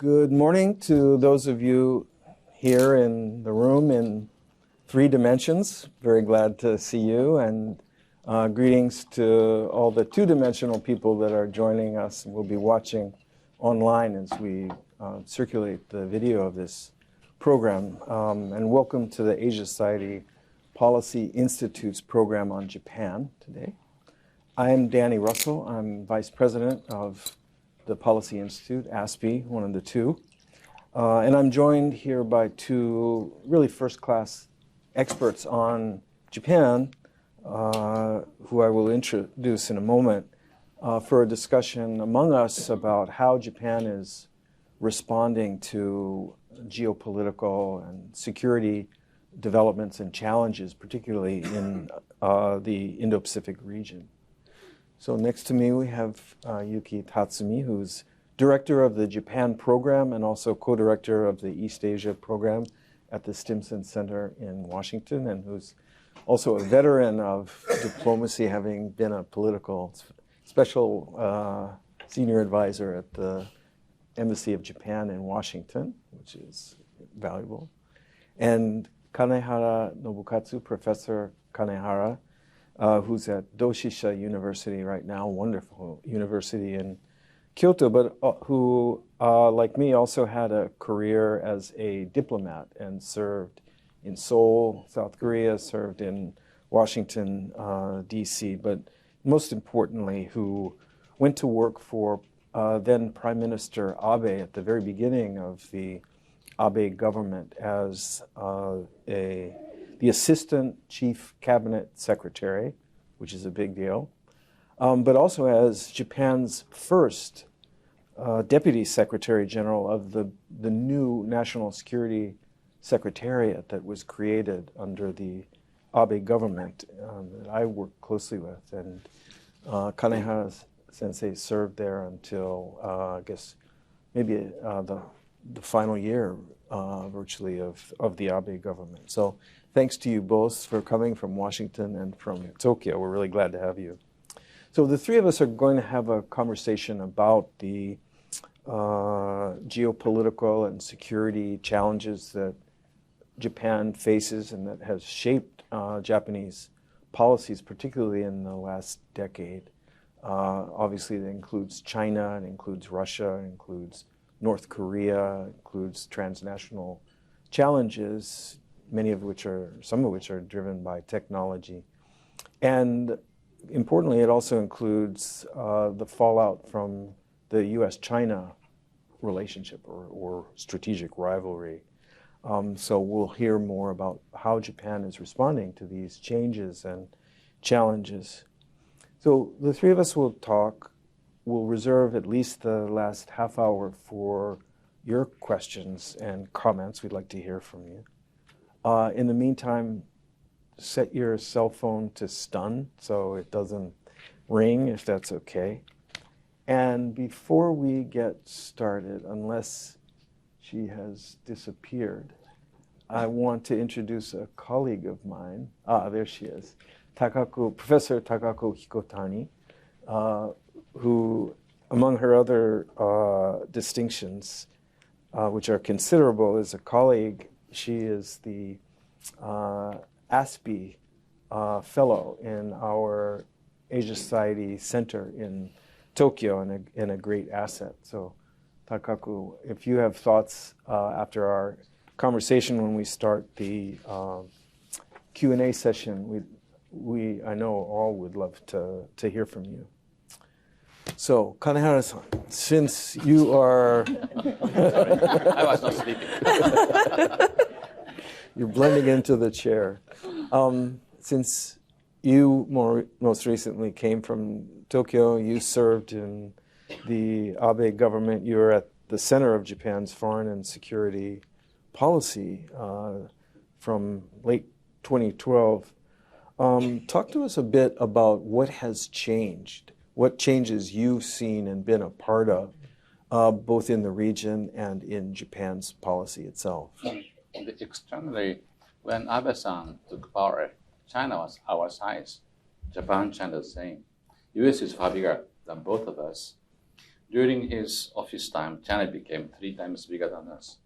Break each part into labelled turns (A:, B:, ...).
A: Good morning to those of you here in the room in 3 dimensions. Very glad to see you, and greetings to all the 2-dimensional people that are joining us and will be watching online as we circulate the video of this program. And welcome to the Asia Society Policy Institute's program on Japan today. I'm Danny Russel. I'm Vice President of the Policy Institute, ASPI, one of the 2. And I'm joined here by 2 really first-class experts on Japan, who I will introduce in a moment, for a discussion among us about how Japan is responding to geopolitical and security developments and challenges, particularly in the Indo-Pacific region. So next to me we have Yuki Tatsumi, who's director of the Japan program and also co-director of the East Asia program at the Stimson Center in Washington, and who's also a veteran of diplomacy, having been a political special senior advisor at the Embassy of Japan in Washington, which is valuable. And Kanehara Nobukatsu, Professor Kanehara, who's at Doshisha University right now, wonderful university in Kyoto, but who, like me, also had a career as a diplomat and served in Seoul, South Korea, served in Washington, D.C., but most importantly, who went to work for then Prime Minister Abe at the very beginning of the Abe government as the Assistant Chief Cabinet Secretary, which is a big deal, but also as Japan's first Deputy Secretary General of the new National Security Secretariat that was created under the Abe government that I worked closely with. And Kanehara Sensei served there until, I guess, maybe the final year virtually of the Abe government. So thanks to you both for coming from Washington and from Tokyo. We're really glad to have you. So the 3 of us are going to have a conversation about the geopolitical and security challenges that Japan faces and that has shaped Japanese policies, particularly in the last decade. Obviously, that includes China, it includes Russia, it includes North Korea, it includes transnational challenges, some of which are driven by technology. And importantly, it also includes the fallout from the U.S.-China relationship or strategic rivalry. So we'll hear more about how Japan is responding to these changes and challenges. So the 3 of us will talk. We'll reserve at least the last half hour for your questions and comments. We'd like to hear from you. In the meantime, set your cell phone to stun so it doesn't ring, if that's okay. And before we get started, unless she has disappeared, I want to introduce a colleague of mine. There she is, Professor Takako Hikotani, who, among her other distinctions, which are considerable, is a colleague. She is the ASPI Fellow in our Asia Society Center in Tokyo, and a great asset. So, Takaku, if you have thoughts after our conversation when we start the Q&A session, I know all would love to hear from you. So, Kanehara-san, since you are...
B: I was not sleeping.
A: You're blending into the chair. Since you most recently came from Tokyo, you served in the Abe government, you were at the center of Japan's foreign and security policy from late 2012. Talk to us a bit about what has changed, what changes you've seen and been a part of, both in the region and in Japan's policy itself.
B: Externally, when Abe-san took power, China was our size. Japan, China the same. U.S. is far bigger than both of us. during his office time, China became 3 times bigger than us.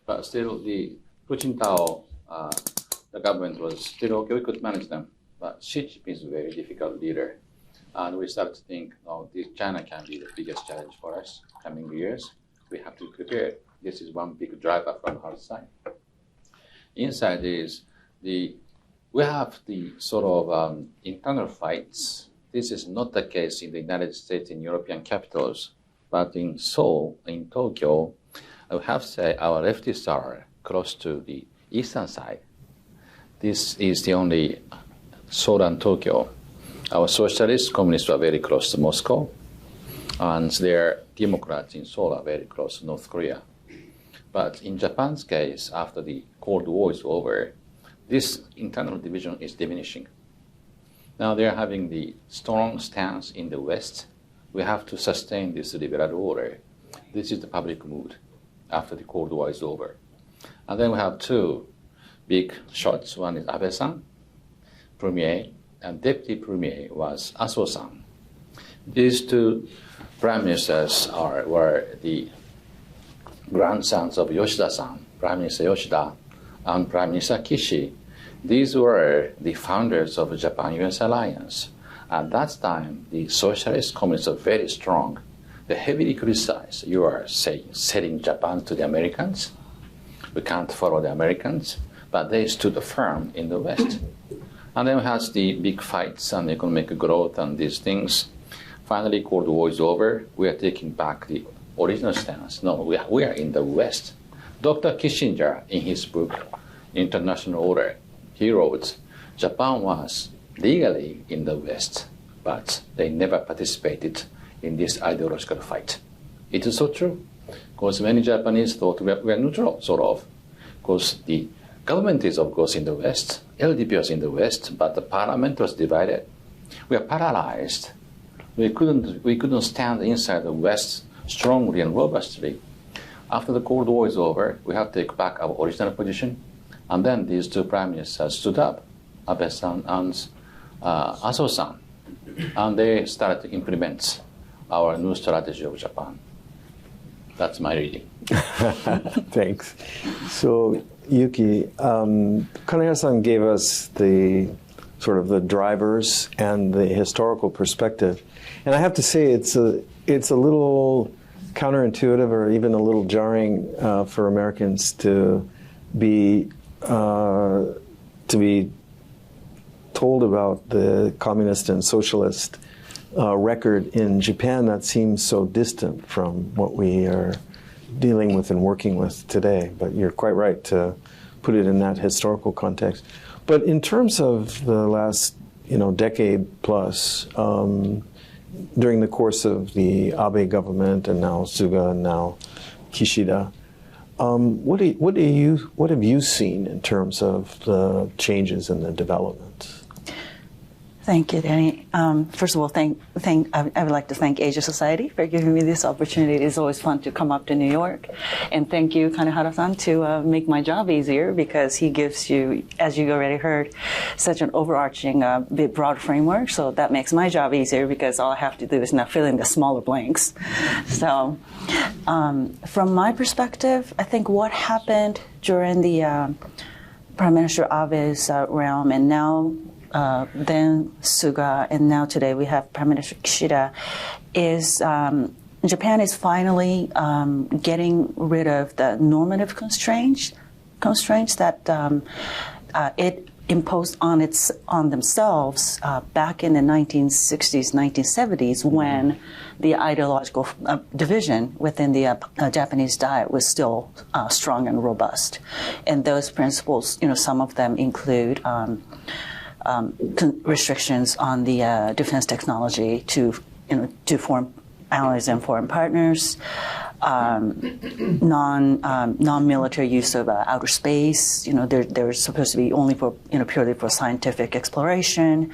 B: But still, the Hu Jintao, the government was still okay, we could manage them. But Xi Jinping is a very difficult leader. And we started to think, oh, China can be the biggest challenge for us coming years. We have to prepare. This is one big driver from our side. Inside is we have the sort of internal fights. This is not the case in the United States and European capitals, but in Seoul, in Tokyo, I have to say our leftists are close to the eastern side. This is the only Seoul and Tokyo. Our socialists, communists are very close to Moscow, and their Democrats in Seoul are very close to North Korea. But in Japan's case, after the Cold War is over, this internal division is diminishing. Now they are having the strong stance in the West. We have to sustain this liberal order. This is the public mood after the Cold War is over. And then we have 2 big shots. One is Abe-san, Premier, and Deputy Premier was Aso-san. These 2 prime ministers were the grandsons of Yoshida-san, Prime Minister Yoshida, and Prime Minister Kishi. These were the founders of the Japan-US alliance. At that time, the socialist communists are very strong. They heavily criticized, you are selling Japan to the Americans. We can't follow the Americans. But they stood firm in the West. And then we had the big fights and economic growth and these things. Finally, Cold War is over. We are taking back the original stance. No, we are in the West. Dr. Kissinger, in his book, International Order, he wrote, Japan was legally in the West, but they never participated in this ideological fight. It is so true, because many Japanese thought we are neutral, sort of, because the government is, of course, in the West, LDP was in the West, but the parliament was divided. We are paralyzed. We couldn't stand inside the West strongly and robustly. After the Cold War is over, we have to take back our original position. And then these 2 prime ministers stood up, Abe-san and Aso-san. And they started to implement our new strategy of Japan. That's my reading.
A: Thanks. So, Yuki, Kanehara-san gave us the sort of the drivers and the historical perspective. And I have to say it's a little counterintuitive or even a little jarring for Americans to be told about the communist and socialist record in Japan that seems so distant from what we are dealing with and working with today. But you're quite right to put it in that historical context. But in terms of the last, decade plus, during the course of the Abe government and now Suga and now Kishida, what have you seen in terms of the changes in the development?
C: Thank you, Danny. First of all, I would like to thank Asia Society for giving me this opportunity. It's always fun to come up to New York. And thank you, Kanehara-san, to make my job easier, because he gives you, as you already heard, such an overarching, big, broad framework. So that makes my job easier, because all I have to do is now fill in the smaller blanks. So from my perspective, I think what happened during the Prime Minister Abe's realm, and now then Suga, and now today we have Prime Minister Kishida, is Japan is finally getting rid of the normative constraints that it imposed on themselves back in the 1960s, 1970s, when the ideological division within the Japanese Diet was still strong and robust. And those principles, some of them include restrictions on the defense technology to foreign allies and foreign partners, non-military use of outer space. They're supposed to be only for purely for scientific exploration,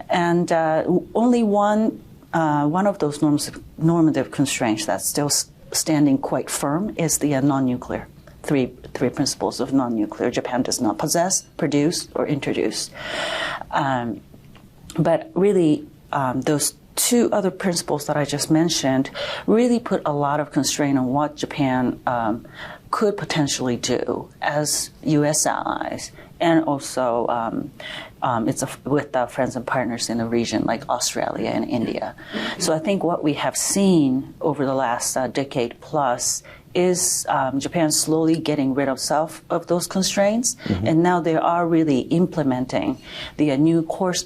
C: and only one of those normative constraints that's still standing quite firm is the non-nuclear. Three principles of non-nuclear. Japan does not possess, produce, or introduce. But really, those two other principles that I just mentioned really put a lot of constraint on what Japan could potentially do as U.S. allies, and also with friends and partners in the region like Australia and India. So I think what we have seen over the last decade plus is Japan slowly getting rid of those constraints, and now they are really implementing the new course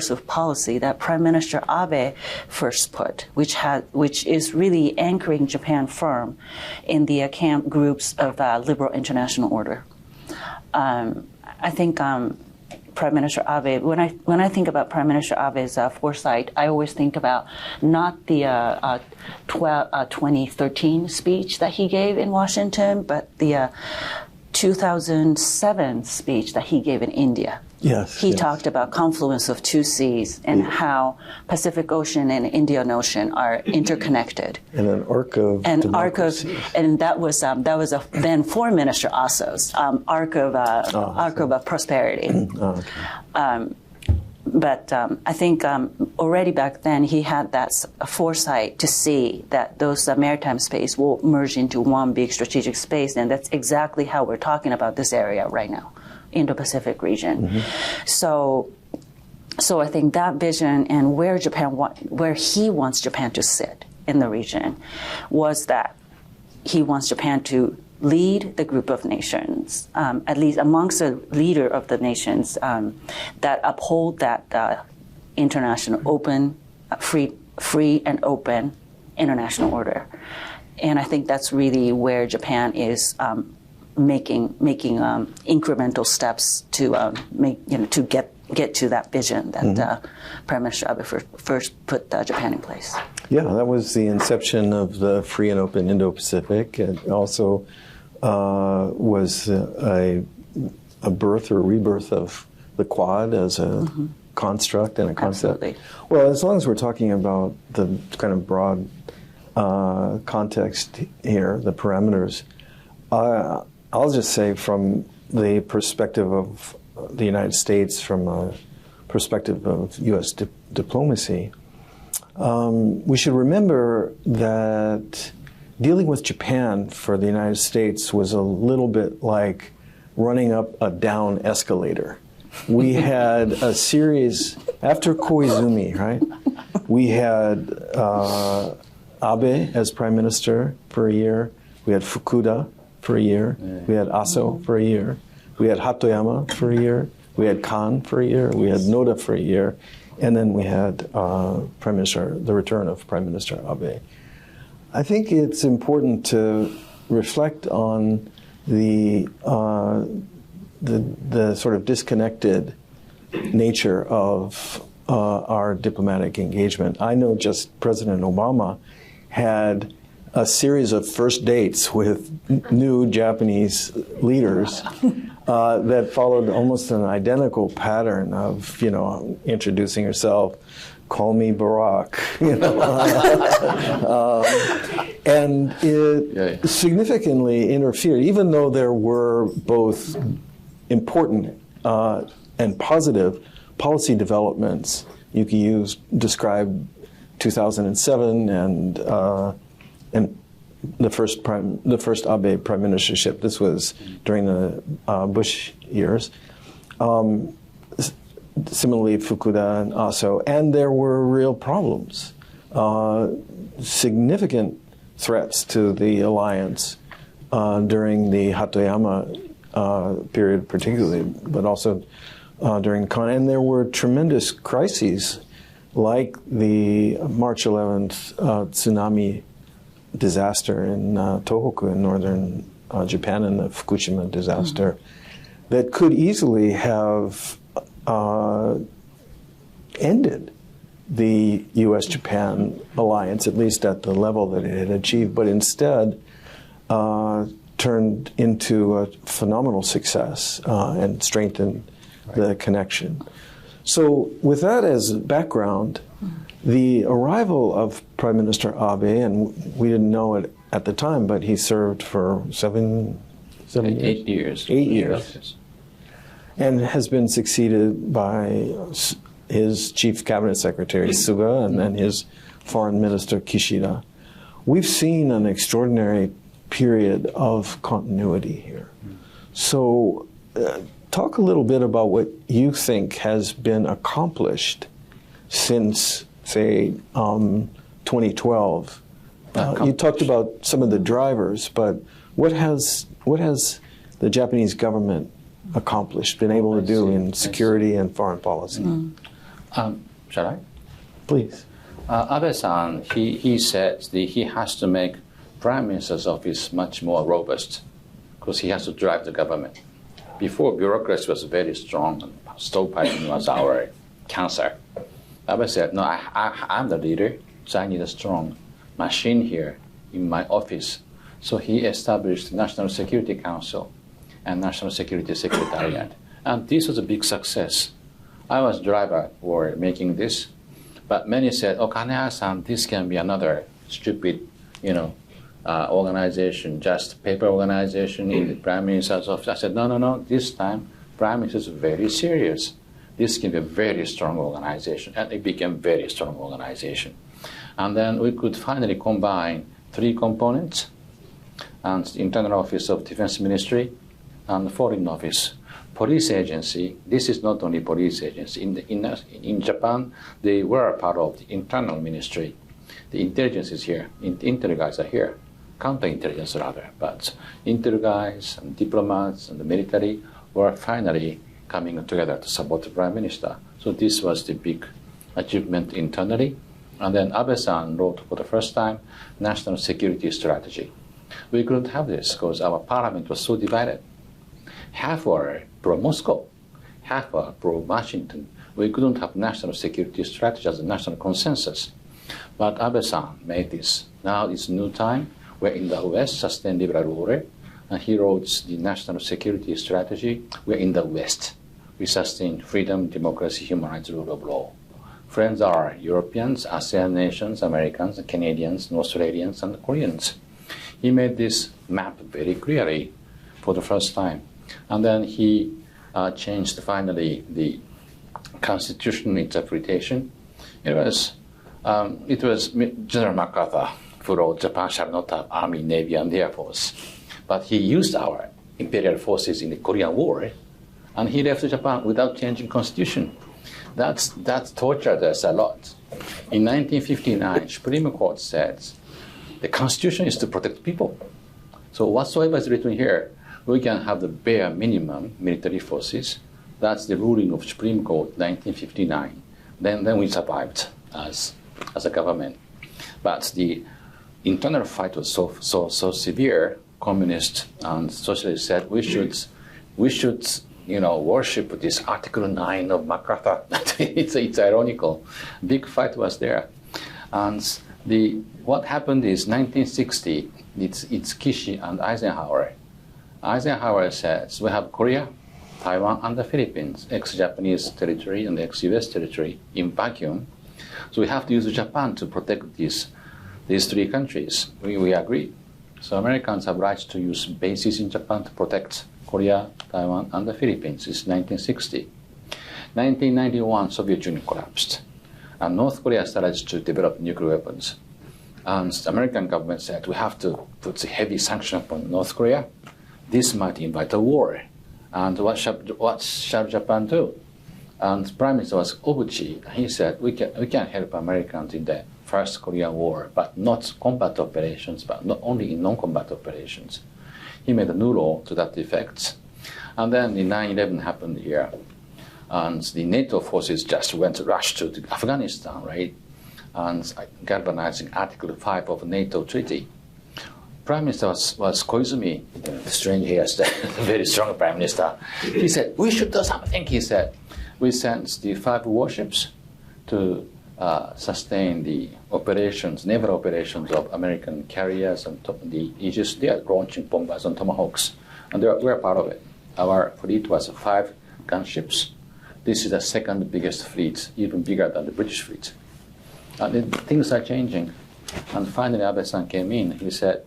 C: of policy that Prime Minister Abe first put, which is really anchoring Japan firm in the camp groups of the liberal international order. I think Prime Minister Abe, when I think about Prime Minister Abe's foresight, I always think about not the 2013 speech that he gave in Washington, but the 2007 speech that he gave in India.
A: Yes,
C: he talked about confluence of two seas and how Pacific Ocean and Indian Ocean are interconnected.
A: And an arc of democracy.
C: And that was a then Foreign Minister Asso's arc of prosperity. But I think already back then he had that foresight to see that those maritime space will merge into one big strategic space, and that's exactly how we're talking about this area right now. Indo-Pacific region. So I think that vision and where he wants Japan to sit in the region was that he wants Japan to lead the group of nations, at least amongst the leader of the nations that uphold that international open, free and open international order. And I think that's really where Japan is making incremental steps to to get to that vision that Prime Minister Abe first put Japan in place.
A: Yeah, that was the inception of the free and open Indo-Pacific. It also was a birth or rebirth of the Quad as a construct and a concept.
C: Absolutely.
A: Well, as long as we're talking about the kind of broad context here, the parameters, I'll just say from the perspective of the United States, from a perspective of U.S. diplomacy, we should remember that dealing with Japan for the United States was a little bit like running up a down escalator. We had a series, after Koizumi, right? We had Abe as prime minister for a year. We had Fukuda for a year. We had Aso for a year. We had Hatoyama for a year. We had Kan for a year. We had Noda for a year. And then we had the return of Prime Minister Abe. I think it's important to reflect on the sort of disconnected nature of our diplomatic engagement. I know just President Obama had a series of first dates with new Japanese leaders that followed almost an identical pattern of, introducing herself, call me Barack, and it significantly interfered, even though there were both important and positive policy developments. Yuki described 2007 and the first Abe prime ministership. This was during the Bush years. Similarly, Fukuda and Aso, and there were real problems, significant threats to the alliance during the Hatoyama period, particularly, but also during Kan. And there were tremendous crises, like the March 11th tsunami disaster in Tohoku in northern Japan, and the Fukushima disaster, that could easily have ended the U.S.-Japan alliance, at least at the level that it had achieved, but instead turned into a phenomenal success and strengthened the connection. So with that as background, the arrival of Prime Minister Abe, and we didn't know it at the time, but he served for 8 years. 8 years. And has been succeeded by his Chief Cabinet Secretary Suga and then his Foreign Minister Kishida, we've seen an extraordinary period of continuity here. So talk a little bit about what you think has been accomplished since, say, 2012. You talked about some of the drivers, but what has the Japanese government accomplished, been able to do in security and foreign policy?
B: Shall I?
A: Please.
B: Abe-san, he said he has to make Prime Minister's office much more robust because he has to drive the government. Before, bureaucracy was very strong and stovepiping was our cancer. Abe said, no, I'm the leader, so I need a strong machine here in my office. So he established the National Security Council and National Security Secretariat. And this was a big success. I was driver for making this, but many said, oh, Kanehara-san, this can be another stupid, organization, just paper organization in the Prime Minister's office. I said, no, this time Prime Minister is very serious. This can be a very strong organization, and it became a very strong organization. And then we could finally combine three components, and the Internal Office of Defense Ministry, and the Foreign Office. Police agency, this is not only police agency. In Japan, they were part of the internal ministry. The intelligence is here, intel guys are here, counterintelligence rather, but intel guys and diplomats and the military were finally coming together to support the Prime Minister. So this was the big achievement internally. And then Abe-san wrote for the first time National Security Strategy. We couldn't have this because our parliament was so divided. Half were pro-Moscow, half were pro-Washington. We couldn't have national security strategy as a national consensus. But Abe-san made this. Now it's new time. We're in the West, sustain liberal order. And he wrote the national security strategy. We're in the West. We sustain freedom, democracy, human rights, rule of law. Friends are Europeans, ASEAN nations, Americans, Canadians, Australians, and Koreans. He made this map very clearly for the first time. And then he changed finally the constitutional interpretation. It was General MacArthur who wrote, Japan shall not have army, navy, and air force. But he used our imperial forces in the Korean War, and he left Japan without changing constitution. That tortured us a lot. In 1959, Supreme Court says the Constitution is to protect people. So whatsoever is written here, we can have the bare minimum military forces. That's the ruling of Supreme Court, 1959. Then we survived as a government. But the internal fight was so severe. Communists and socialists said we should worship this Article 9 of MacArthur. it's ironical. Big fight was there. And what happened is 1960, it's Kishi and Eisenhower. Eisenhower says we have Korea, Taiwan, and the Philippines, ex-Japanese territory and ex-US territory in vacuum. So we have to use Japan to protect these three countries. We agree. So Americans have rights to use bases in Japan to protect Korea, Taiwan, and the Philippines. It's 1960. 1991, Soviet Union collapsed. And North Korea started to develop nuclear weapons. And the American government said, we have to put a heavy sanction upon North Korea. This might invite a war. And what shall Japan do? And Prime Minister was Obuchi. He said, we can help Americans in the First Korean War, but not combat operations, but not only in non-combat operations. He made a new law to that effect. And then the 9/11 happened here. And the NATO forces just rushed to Afghanistan, right? And galvanizing Article 5 of the NATO treaty. Prime Minister was Koizumi, strange he has a very strong Prime Minister. He said, we should do something, he said. We sent the 5 warships to sustain the operations, naval operations of American carriers and the Aegis. They are launching bombers and Tomahawks, and we're part of it. Our fleet was 5 gunships. This is the second biggest fleet, even bigger than the British fleet. And things are changing. And finally, Abe-san came in. He said,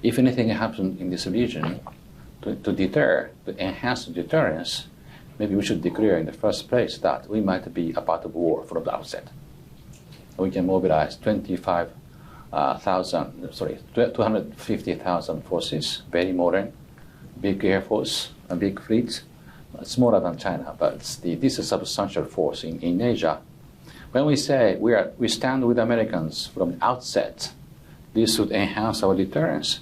B: if anything happens in this region, to enhance the deterrence, maybe we should declare in the first place that we might be a part of war from the outset. We can mobilize 250,000 forces, very modern, big air force, a big fleet, smaller than China, but this is a substantial force in Asia. When we say we stand with Americans from the outset, this would enhance our deterrence.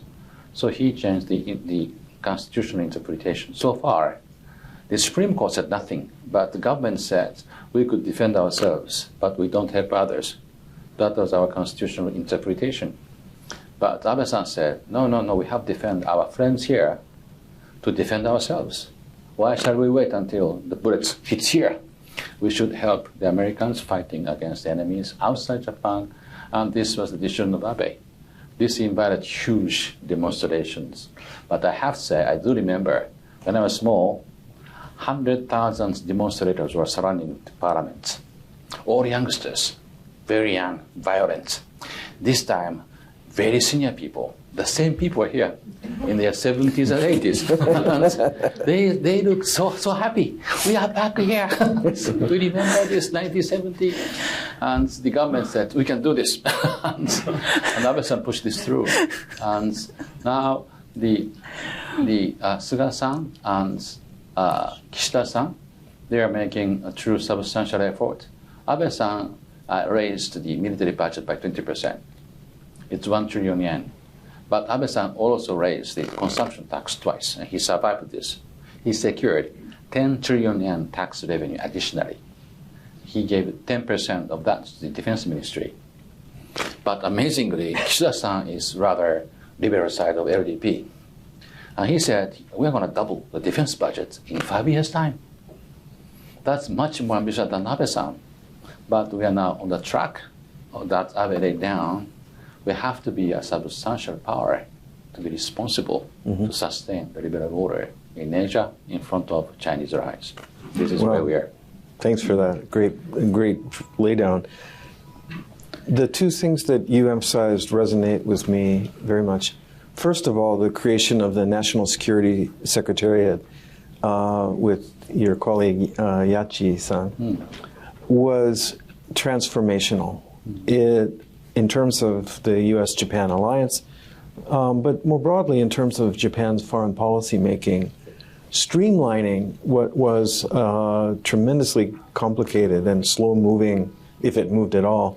B: So he changed the constitutional interpretation. So far, the Supreme Court said nothing, but the government said we could defend ourselves, but we don't help others. That was our constitutional interpretation. But Abe-san said, no, we have to defend our friends here to defend ourselves. Why shall we wait until the bullets hit here? We should help the Americans fighting against enemies outside Japan, and this was the decision of Abe. This invited huge demonstrations. But I have to say, I do remember, when I was small, 100,000 demonstrators were surrounding the parliament. All youngsters, very young, violent. This time, very senior people. The same people are here in their 70s and 80s. And they look so happy. We are back here. We remember this 1970. And the government said, we can do this. and Abe-san pushed this through. And now the Suga-san and Kishida-san, they are making a true substantial effort. Abe-san raised the military budget by 20%. It's 1 trillion yen. But Abe-san also raised the consumption tax twice, and he survived this. He secured 10 trillion yen tax revenue additionally. He gave 10% of that to the defense ministry. But amazingly, Kishida-san is rather liberal side of LDP. And he said, we're going to double the defense budget in 5 years' time. That's much more ambitious than Abe-san. But we are now on the track that Abe laid down. We have to be a substantial power to be responsible to sustain the liberal order in Asia in front of Chinese rise. This is where we are.
A: Thanks for that great laydown. The two things that you emphasized resonate with me very much. First of all, the creation of the National Security Secretariat with your colleague Yachi-san was transformational. In terms of the U.S.-Japan alliance, but more broadly in terms of Japan's foreign policy making, streamlining what was tremendously complicated and slow-moving, if it moved at all,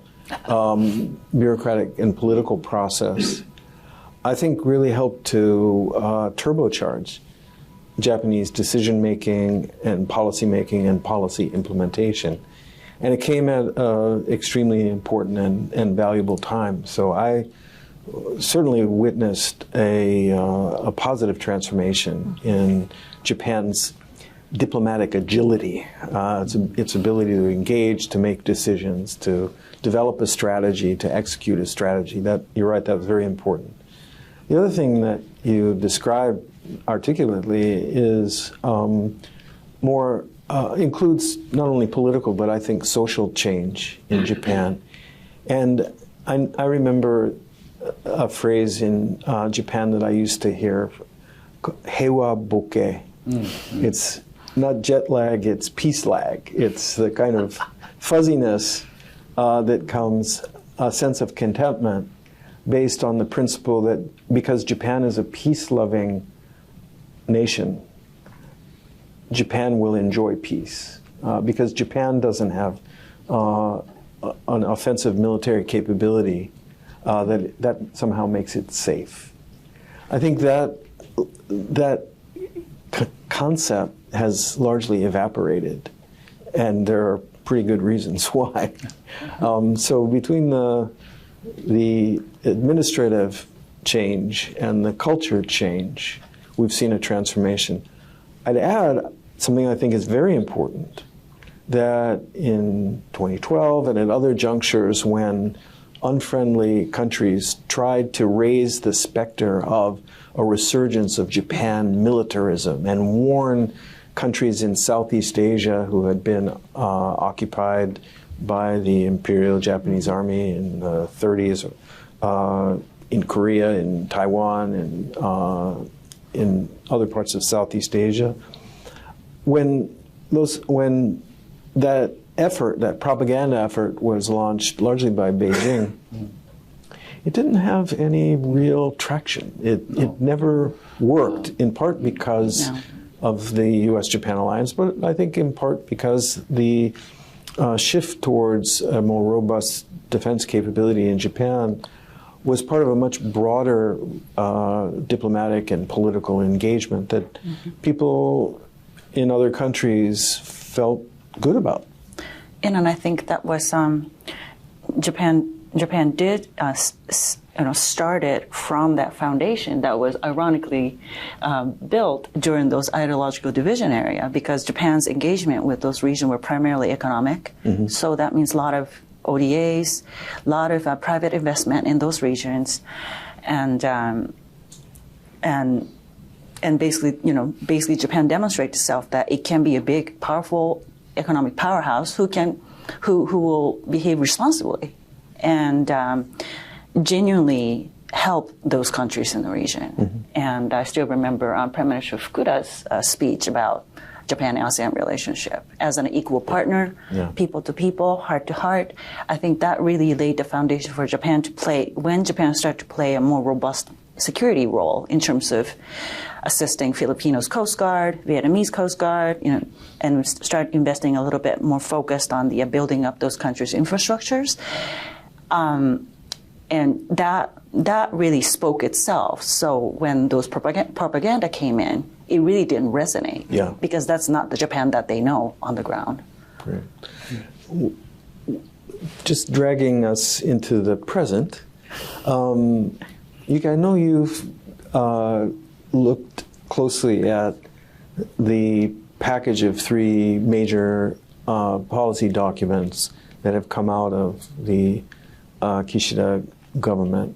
A: bureaucratic and political process, I think really helped to turbocharge Japanese decision-making and policy implementation. And it came at an extremely important and valuable time. So I certainly witnessed a positive transformation in Japan's diplomatic agility, its ability to engage, to make decisions, to develop a strategy, to execute a strategy. That, you're right, that was very important. The other thing that you described articulately is includes not only political, but I think social change in Japan. And I remember a phrase in Japan that I used to hear, heiwa boke. It's not jet lag, it's peace lag. It's the kind of fuzziness that comes, a sense of contentment based on the principle that because Japan is a peace-loving nation, Japan will enjoy peace because Japan doesn't have an offensive military capability that somehow makes it safe. I think that concept has largely evaporated, and there are pretty good reasons why. So between the administrative change and the culture change, we've seen a transformation. I'd add something I think is very important, that in 2012 and at other junctures when unfriendly countries tried to raise the specter of a resurgence of Japan militarism and warn countries in Southeast Asia who had been occupied by the Imperial Japanese Army in the 30s, in Korea, in Taiwan, and in other parts of Southeast Asia. When when that effort, that propaganda effort, was launched largely by Beijing, it didn't have any real traction. It never worked, in part because of the U.S.-Japan alliance, but I think in part because the shift towards a more robust defense capability in Japan was part of a much broader diplomatic and political engagement that people in other countries felt good about.
C: And I think that was Japan did started from that foundation that was ironically built during those ideological division area, because Japan's engagement with those regions were primarily economic. So that means a lot of ODAs, a lot of private investment in those regions, and basically Japan demonstrates itself that it can be a big, powerful economic powerhouse who will behave responsibly and genuinely help those countries in the region. And I still remember Prime Minister Fukuda's speech about Japan-ASEAN relationship as an equal partner, people to people, heart to heart. I think that really laid the foundation for Japan to play, when Japan started to play a more robust security role in terms of assisting Filipinos Coast Guard, Vietnamese Coast Guard, and start investing a little bit more focused on the building up those countries' infrastructures. And that really spoke itself. So when those propaganda came in, it really didn't resonate, because that's not the Japan that they know on the ground.
A: Great. Just dragging us into the present, Yuki, I know you've looked closely at the package of 3 major policy documents that have come out of the Kishida government,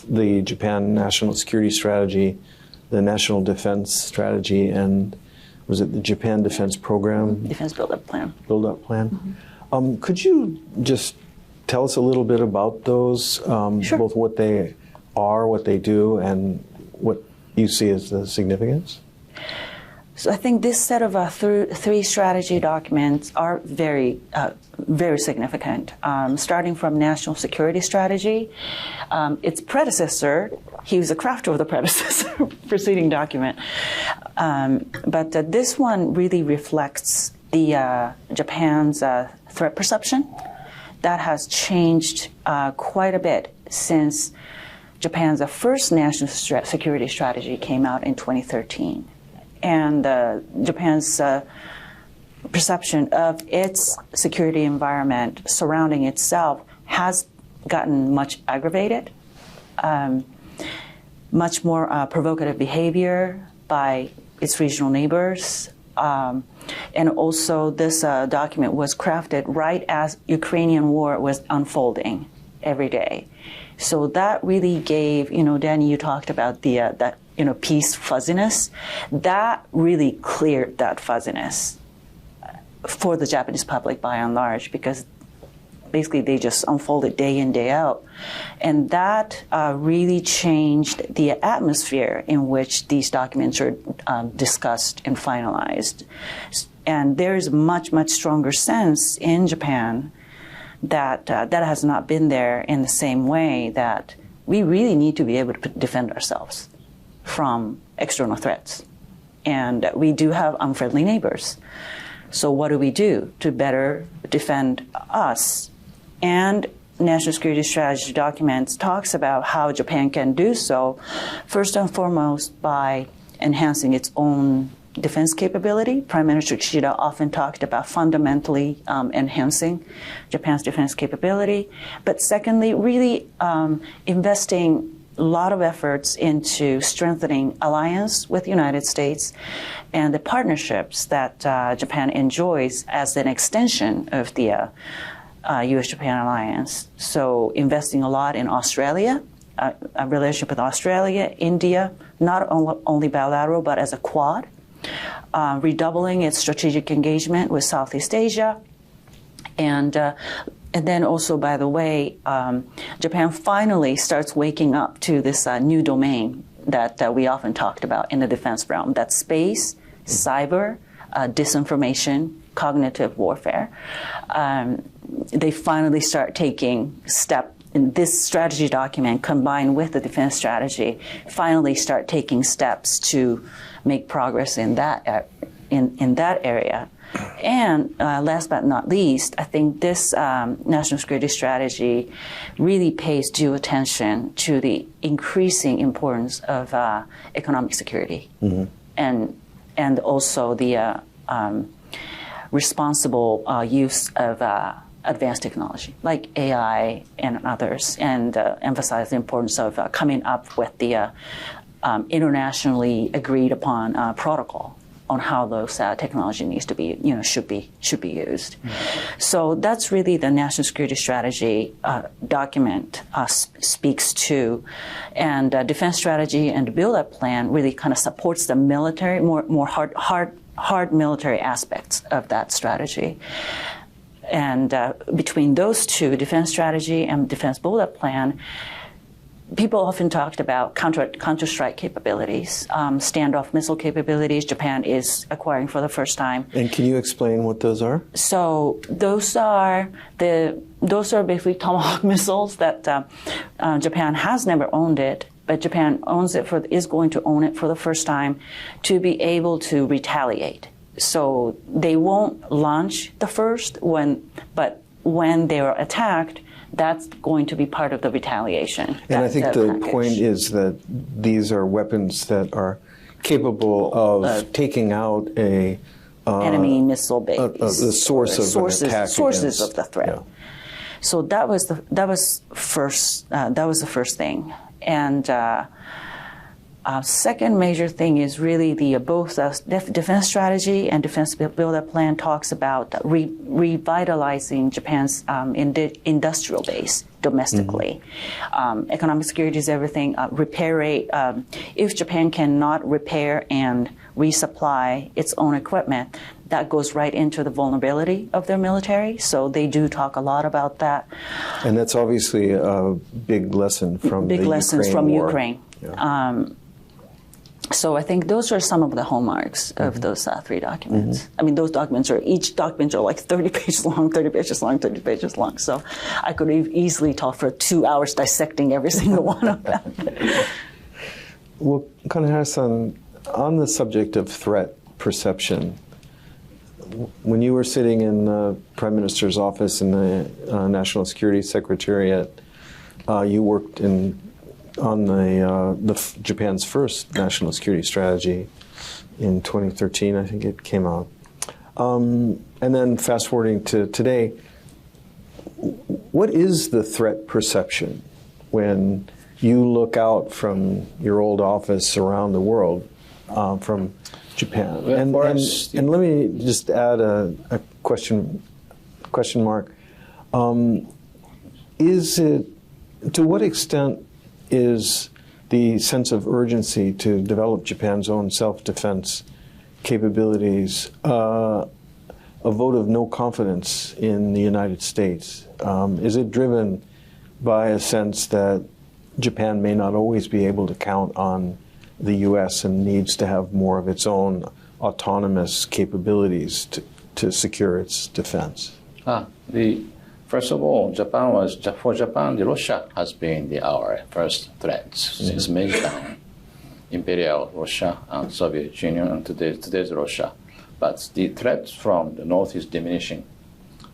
A: the Japan National Security Strategy, the National Defense Strategy, and was it the Japan Defense Program?
C: Defense Build-Up Plan.
A: Build-Up Plan. Could you just tell us a little bit about those,
C: Sure.
A: both what they are, what they do, and what you see as the significance?
C: So I think this set of 3 strategy documents are very, very significant. Starting from National Security Strategy, its predecessor, he was a crafter of the predecessor preceding document. But this one really reflects the Japan's threat perception that has changed quite a bit since Japan's first national security strategy came out in 2013. And Japan's perception of its security environment surrounding itself has gotten much aggravated, much more provocative behavior by its regional neighbors. And also this document was crafted right as Ukrainian war was unfolding every day. So that really gave, Danny, you talked about that peace fuzziness. That really cleared that fuzziness for the Japanese public by and large, because basically they just unfolded day in, day out. And that really changed the atmosphere in which these documents are discussed and finalized. And there's much, much stronger sense in Japan that that has not been there in the same way, that we really need to be able to defend ourselves from external threats. And we do have unfriendly neighbors. So what do we do to better defend us? And National Security Strategy documents talks about how Japan can do so, first and foremost by enhancing its own defense capability. Prime Minister Kishida often talked about fundamentally enhancing Japan's defense capability. But secondly, really investing a lot of efforts into strengthening alliance with the United States and the partnerships that Japan enjoys as an extension of the U.S.-Japan alliance. So investing a lot in Australia, a relationship with Australia, India, not only bilateral but as a quad. Redoubling its strategic engagement with Southeast Asia, and then also, by the way, Japan finally starts waking up to this new domain that we often talked about in the defense realm. That's space, cyber, disinformation, cognitive warfare. They finally start taking steps in this strategy document combined with the defense strategy, finally start taking steps to make progress in that area. And last but not least, I think this national security strategy really pays due attention to the increasing importance of economic security, and also the responsible use of advanced technology like AI and others, and emphasize the importance of coming up with the internationally agreed upon protocol on how those technology needs to be, should be used. So that's really the national security strategy document speaks to, and defense strategy and the build-up plan really kind of supports the military, more hard military aspects of that strategy. And between those two, defense strategy and defense build-up plan, people often talked about counter-strike capabilities, standoff missile capabilities. Japan is acquiring for the first time.
A: And can you explain what those are?
C: So those are basically Tomahawk missiles that Japan has never owned it, but Japan is going to own it for the first time to be able to retaliate. So they won't launch the first but when they are attacked, that's going to be part of the retaliation.
A: And I think the point is that these are weapons that are capable of taking out a
C: enemy missile base,
A: the source of an attack,
C: sources of the threat.
A: Yeah.
C: So that was the first thing, and second major thing is really both defense strategy and defense build-up plan talks about revitalizing Japan's industrial base domestically. Economic security is everything. Repair rate. If Japan cannot repair and resupply its own equipment, that goes right into the vulnerability of their military. So they do talk a lot about that.
A: And that's obviously a big lesson from the Ukraine war.
C: Ukraine.
A: Yeah.
C: So I think those are some of the hallmarks of those three documents. I mean, those documents each document are like 30 pages long, 30 pages long, 30 pages long. So I could easily talk for 2 hours dissecting every single one of them.
A: Well, Kanehara-san, on the subject of threat perception, when you were sitting in the Prime Minister's office in the National Security Secretariat, you worked on the Japan's first national security strategy in 2013, I think it came out. And then fast forwarding to today, what is the threat perception when you look out from your old office around the world from Japan?
B: Well,
A: and let me just add a question mark. Is it, to what extent is the sense of urgency to develop Japan's own self-defense capabilities a vote of no confidence in the United States? Is it driven by a sense that Japan may not always be able to count on the U.S. and needs to have more of its own autonomous capabilities to secure its defense?
B: First of all, for Japan, Russia has been our first threat since Meiji, Imperial Russia and Soviet Union, and today's Russia. But the threat from the North is diminishing.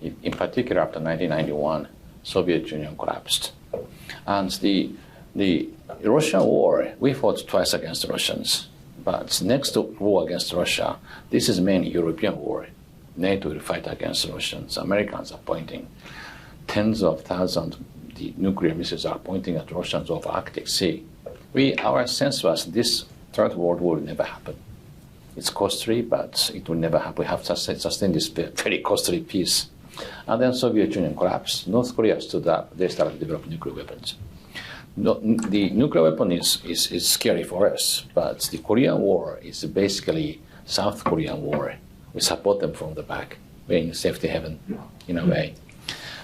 B: In particular, after 1991, Soviet Union collapsed. And the Russian war, we fought twice against the Russians. But next war against Russia, this is mainly European war. NATO will fight against the Russians. Americans are pointing tens of thousands of the nuclear missiles are pointing at Russians over Arctic Sea. Our sense was this third world war will never happen. It's costly, but it will never happen. We have to sustain this very costly peace. And then Soviet Union collapsed. North Korea stood up. They started to develop nuclear weapons. The nuclear weapon is scary for us, but the Korean War is basically South Korean War. We support them from the back. We're in safety haven, in a way.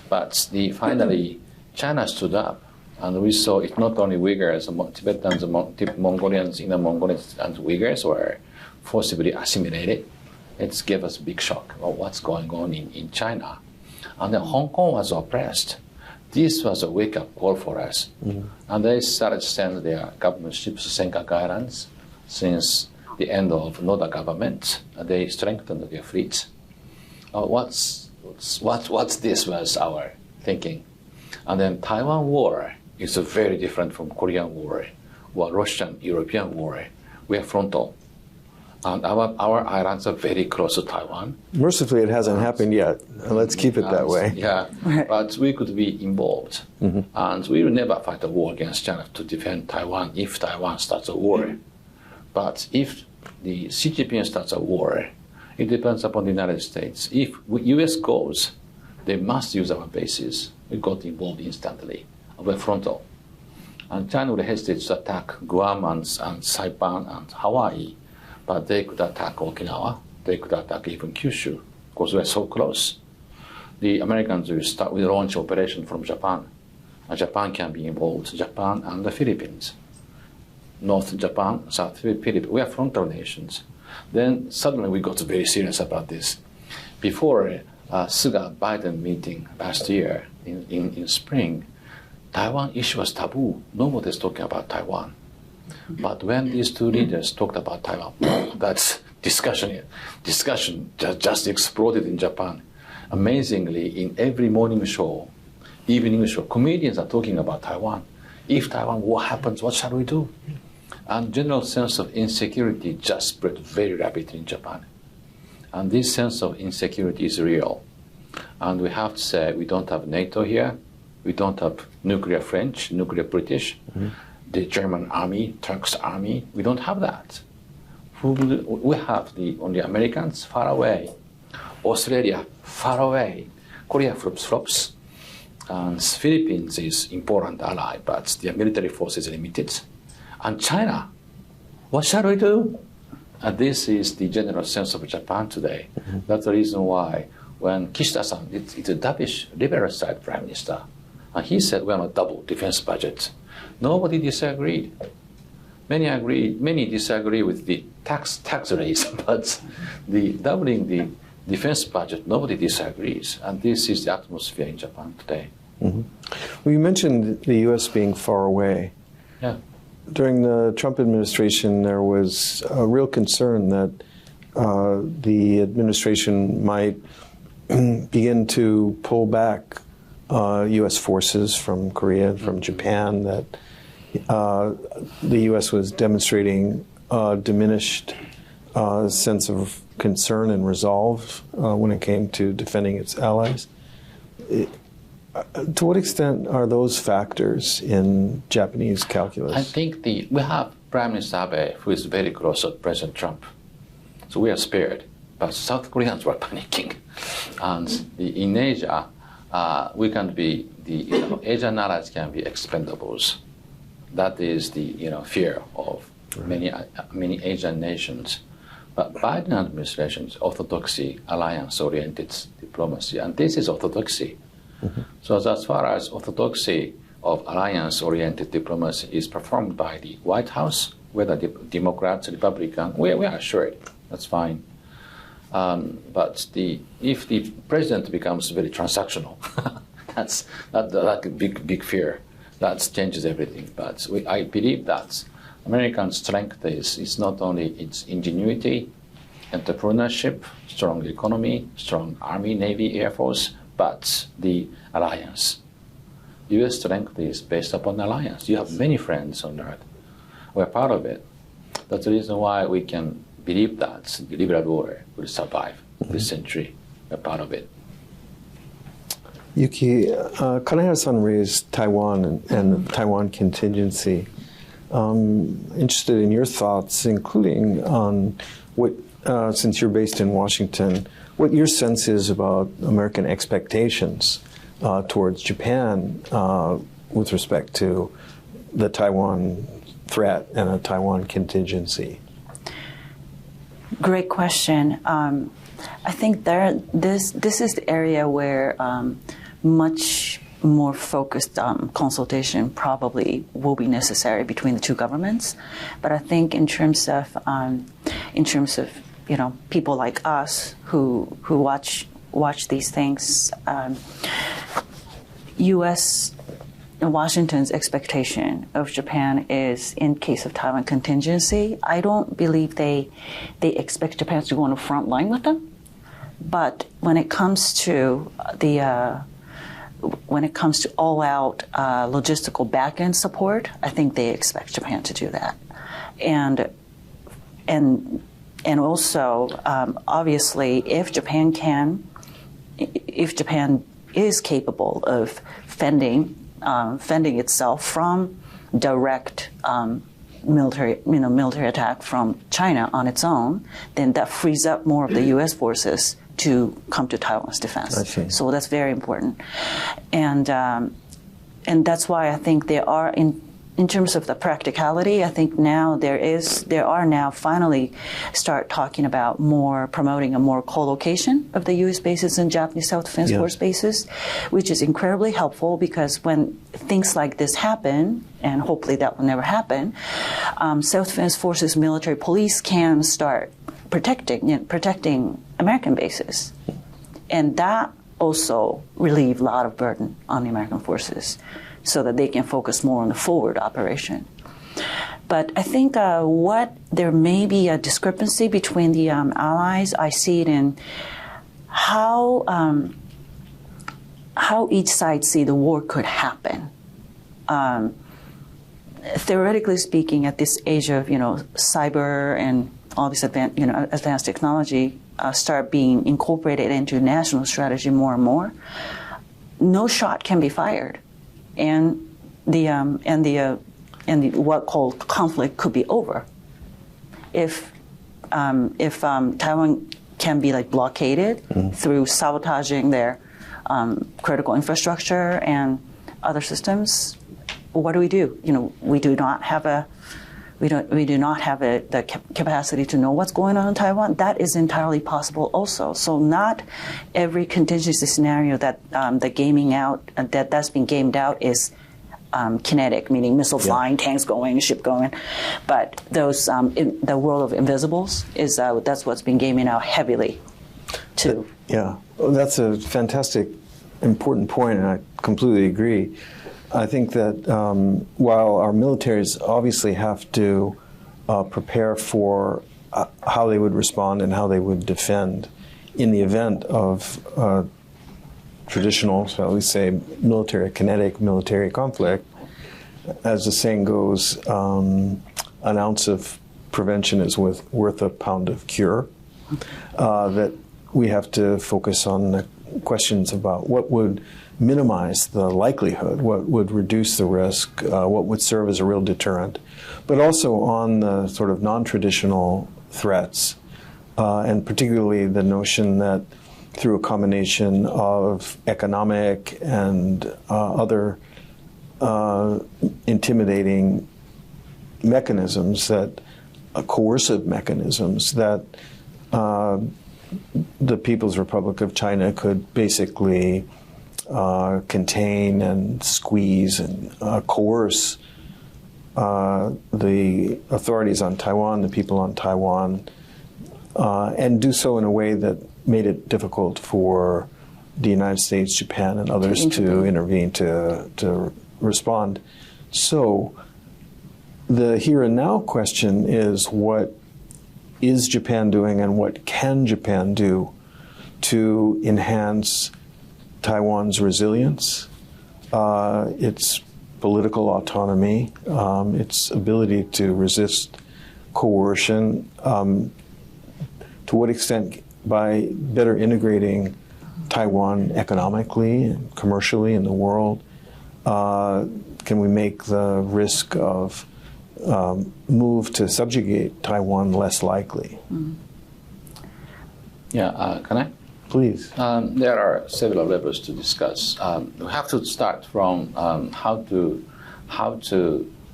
B: But finally, China stood up, and we saw it not only Uyghurs, Tibetans, Mongolians, Inner Mongolians, and Uyghurs were forcibly assimilated It gave us a big shock of what's going on in China. And then Hong Kong was oppressed. This was a wake-up call for us. And they started to send their government ships to Senkaku Islands. Since the end of Noda government, they strengthened their fleets. What's this was our thinking. And then Taiwan war is very different from Korean war or Russian, European war. We are frontal. And our islands are very close to Taiwan.
A: Mercifully, it hasn't happened yet. Let's keep it that way.
B: Yeah, but we could be involved. And we will never fight a war against China to defend Taiwan if Taiwan starts a war. But if the Xi Jinping starts a war, it depends upon the United States. If U.S. goes, they must use our bases. We got involved instantly. We're frontal. And China would hesitate to attack Guam and Saipan and Hawaii. But they could attack Okinawa. They could attack even Kyushu, because we're so close. The Americans will launch operation from Japan. And Japan can be involved, Japan and the Philippines. North Japan, South Philippines, we are frontal nations. Then suddenly we got very serious about this. Before Suga-Biden meeting last year in spring, Taiwan issue was taboo. Nobody is talking about Taiwan. But when these two leaders talked about Taiwan, that's discussion just exploded in Japan. Amazingly, in every morning show, evening show, comedians are talking about Taiwan. If Taiwan war happens, what shall we do? And general sense of insecurity just spread very rapidly in Japan. And this sense of insecurity is real. And we have to say, we don't have NATO here. We don't have nuclear French, nuclear British. The German army, Turkish army, we don't have that. We have only Americans far away, Australia far away, Korea flops, and Philippines is important ally, but their military force is limited. And China, what shall we do? And this is the general sense of Japan today. That's the reason why when Kishida-san, it's a dovish liberal side prime minister, and he said we have a double defense budget. Nobody disagreed. Many disagree with the tax raise, but the doubling the defense budget, nobody disagrees. And this is the atmosphere in Japan today.
A: Well, you mentioned the U.S. being far away.
B: Yeah.
A: During the Trump administration, there was a real concern that the administration might begin to pull back U.S. forces from Korea and from Japan, that the U.S. was demonstrating a diminished sense of concern and resolve when it came to defending its allies. To what extent are those factors in Japanese calculus?
B: I think we have Prime Minister Abe, who is very close to President Trump. So we are spared. But South Koreans were panicking. And in Asia, we can be, Asian allies can be expendables. That is the fear of many Asian nations. But Biden administration's orthodoxy, alliance-oriented diplomacy, and this is orthodoxy. So as far as orthodoxy of alliance-oriented diplomacy is performed by the White House, whether the Democrats, Republicans, we are assured. That's fine. But if the president becomes very transactional, that's a big fear. That changes everything. But I believe that American strength is not only its ingenuity, entrepreneurship, strong economy, strong army, navy, air force, but the alliance. U.S. strength is based upon alliance. You have many friends on earth. We're part of it. That's the reason why we can believe that the liberal war will survive this century. We're part of it.
A: Yuki, Kanehara-san raised Taiwan and the Taiwan contingency. Interested in your thoughts, including on what, since you're based in Washington, what your sense is about American expectations towards Japan with respect to the Taiwan threat and a Taiwan contingency.
C: Great question. I think this is the area where much more focused consultation probably will be necessary between the two governments. But I think in terms of people like us who watch these things, U.S. and Washington's expectation of Japan is, in case of Taiwan contingency, I don't believe they expect Japan to go on the front line with them. But when it comes to all-out logistical back-end support, I think they expect Japan to do that, and also obviously, if Japan is capable of fending itself from direct military attack from China on its own, then that frees up more of the U.S. forces to come to Taiwan's defense.
A: I see.
C: So that's very important, and that's why I think there are in terms of the practicality, I think now there are now finally start talking about promoting a more co-location of the U.S. bases and Japanese self-defense force bases, which is incredibly helpful because when things like this happen, and hopefully that will never happen, self-defense forces, military police can start protecting American bases, and that also relieve a lot of burden on the American forces, so that they can focus more on the forward operation. But I think there may be a discrepancy between the allies. I see it in how each side see the war could happen. Theoretically speaking, at this age of cyber and all this advanced technology start being incorporated into national strategy more and more, no shot can be fired. And the what called conflict could be over if Taiwan can be blockaded through sabotaging their critical infrastructure and other systems. What do? We do not have the capacity to know what's going on in Taiwan. That is entirely possible also. So not every contingency scenario that that's been gamed out is kinetic, meaning missile flying, tanks going, ship going. But those in the world of invisibles that's what's been gaming out heavily too.
A: Yeah, well, that's a fantastic, important point, and I completely agree. I think that while our militaries obviously have to prepare for how they would respond and how they would defend in the event of traditional, shall we say, kinetic military conflict, as the saying goes, an ounce of prevention is worth a pound of cure, that we have to focus on the questions about what would minimize the likelihood, what would reduce the risk, what would serve as a real deterrent, but also on the sort of non-traditional threats, and particularly the notion that through a combination of economic and other intimidating mechanisms, coercive mechanisms, that the People's Republic of China could basically contain and squeeze and coerce the authorities on Taiwan, the people on Taiwan, and do so in a way that made it difficult for the United States, Japan, and others to intervene, to respond. So the here and now question is, what is Japan doing and what can Japan do to enhance Taiwan's resilience, its political autonomy, its ability to resist coercion, to what extent by better integrating Taiwan economically and commercially in the world, can we make the risk of move to subjugate Taiwan less likely?
B: Yeah, can I?
A: Please.
B: There are several levels to discuss. We have to start from how to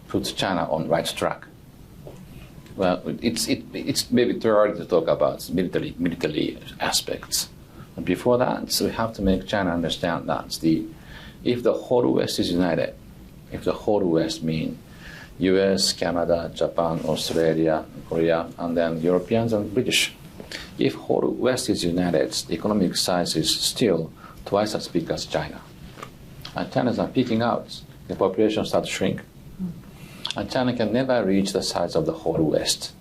B: put China on right track. Well, it's maybe too early to talk about military aspects. But before that, so we have to make China understand that if the whole West is united, if the whole West means U.S., Canada, Japan, Australia, Korea, and then Europeans and British, If whole West is united, the economic size is still twice as big as China. And China's not peaking out. The population starts to shrink. And China can never reach the size of the whole West.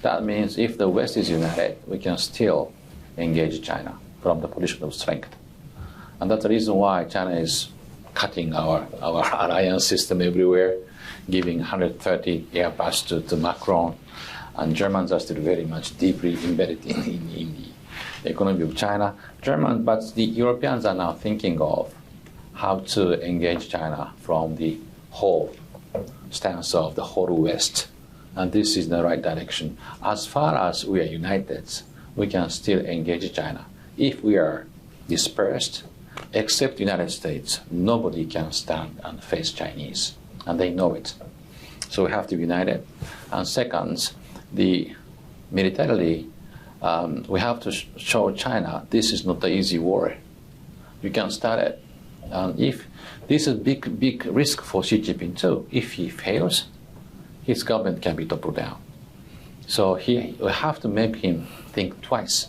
B: That means if the West is united, we can still engage China from the position of strength. And that's the reason why China is cutting our alliance system everywhere, giving 130 Airbus to Macron. And Germans are still very much deeply embedded in the economy of China. But the Europeans are now thinking of how to engage China from the whole stance of the whole West. And this is the right direction. As far as we are united, we can still engage China. If we are dispersed, except the United States, nobody can stand and face Chinese. And they know it. So we have to be united. And second, militarily, we have to show China this is not an easy war. You can start it. And if this is a big risk for Xi Jinping too. If he fails, his government can be toppled down. So we have to make him think twice.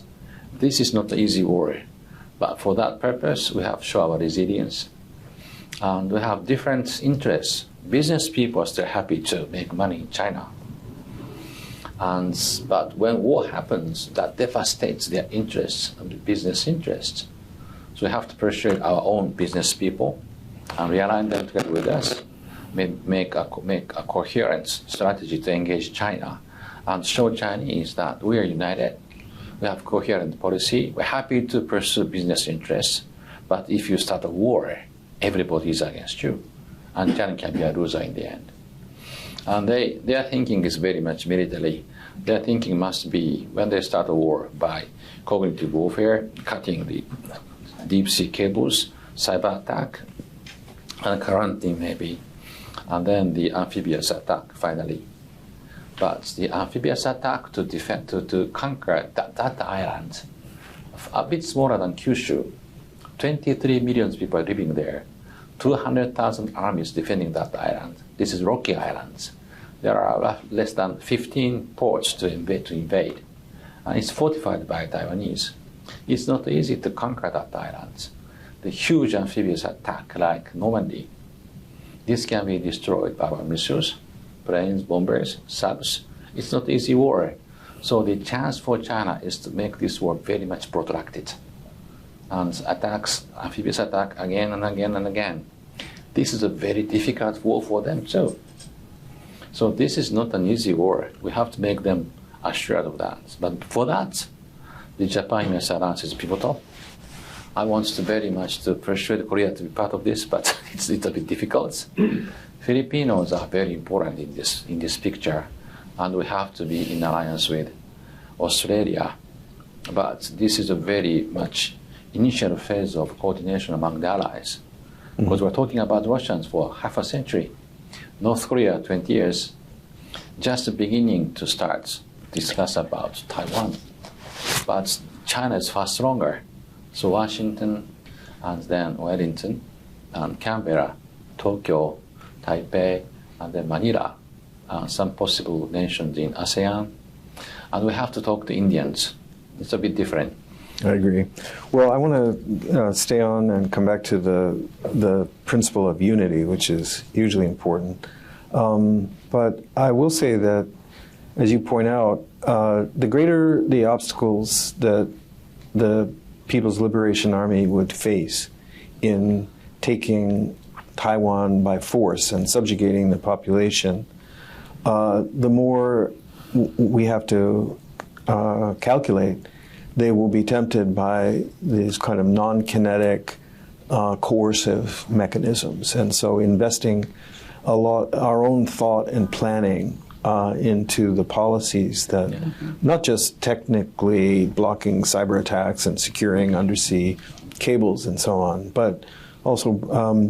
B: This is not an easy war. But for that purpose, we have to show our resilience. And we have different interests. Business people are still happy to make money in China. But when war happens, that devastates their interests, business interests. So we have to persuade our own business people and realign them together with us, make a coherent strategy to engage China and show Chinese that we are united. We have coherent policy. We're happy to pursue business interests. But if you start a war, everybody is against you. And China can be a loser in the end. And their thinking is very much military. Their thinking must be, when they start a war, by cognitive warfare, cutting the deep sea cables, cyber attack, and quarantine maybe, and then the amphibious attack finally. But the amphibious attack to conquer that island, a bit smaller than Kyushu, 23 million people are living there, 200,000 armies defending that island. This is rocky islands. There are less than 15 ports to invade. And it's fortified by Taiwanese. It's not easy to conquer that island. The huge amphibious attack like Normandy, this can be destroyed by our missiles, planes, bombers, subs. It's not easy war. So the chance for China is to make this war very much protracted. And attacks, amphibious attack again and again and again. This is a very difficult war for them too. So this is not an easy war. We have to make them assured of that. But for that, the Japan-US alliance is pivotal. I want to very much to persuade Korea to be part of this, but it's a little bit difficult. Filipinos are very important in this picture, and we have to be in alliance with Australia. But this is a very much initial phase of coordination among the allies, because we're talking about Russians for half a century. North Korea, 20 years, just the beginning to start discuss about Taiwan. But China is far stronger. So Washington, and then Wellington, and Canberra, Tokyo, Taipei, and then Manila, some possible nations in ASEAN. And we have to talk to Indians. It's a bit different.
A: I agree. Well, I want to stay on and come back to the principle of unity, which is hugely important. But I will say that, as you point out, the greater the obstacles that the People's Liberation Army would face in taking Taiwan by force and subjugating the population, the more we have to calculate they will be tempted by these kind of non-kinetic, coercive mechanisms. And so investing a lot, our own thought and planning into the policies that, not just technically blocking cyber attacks and securing undersea cables and so on, but also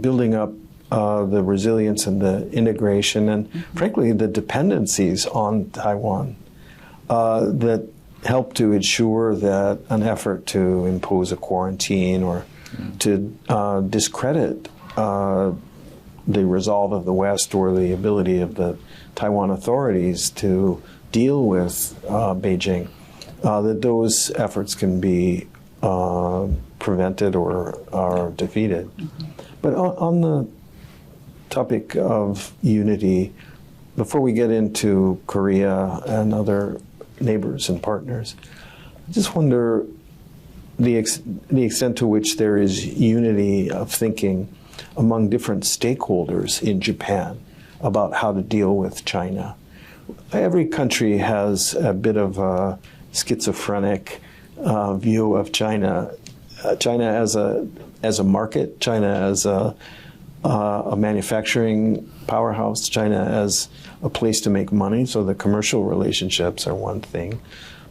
A: building up the resilience and the integration and, frankly, the dependencies on Taiwan that help to ensure that an effort to impose a quarantine or to discredit the resolve of the West or the ability of the Taiwan authorities to deal with Beijing that those efforts can be prevented or are defeated. But on the topic of unity, before we get into Korea and other neighbors and partners, I just wonder the extent to which there is unity of thinking among different stakeholders in Japan about how to deal with China. Every country has a bit of a schizophrenic view of China. China as a market, China as a manufacturing powerhouse, China as a place to make money. So the commercial relationships are one thing,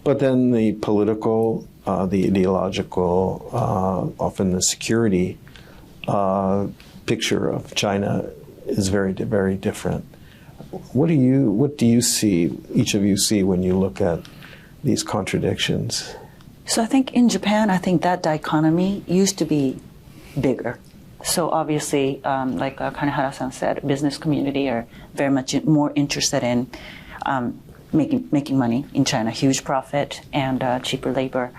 A: but then the political, the ideological, often the security picture of China is very, very different. What do you see, each of you see, when you look at these contradictions?
C: So I think in Japan, I think that dichotomy used to be bigger. So obviously, like Kanehara-san said, business community are very much more interested in making money in China, huge profit and cheaper labor.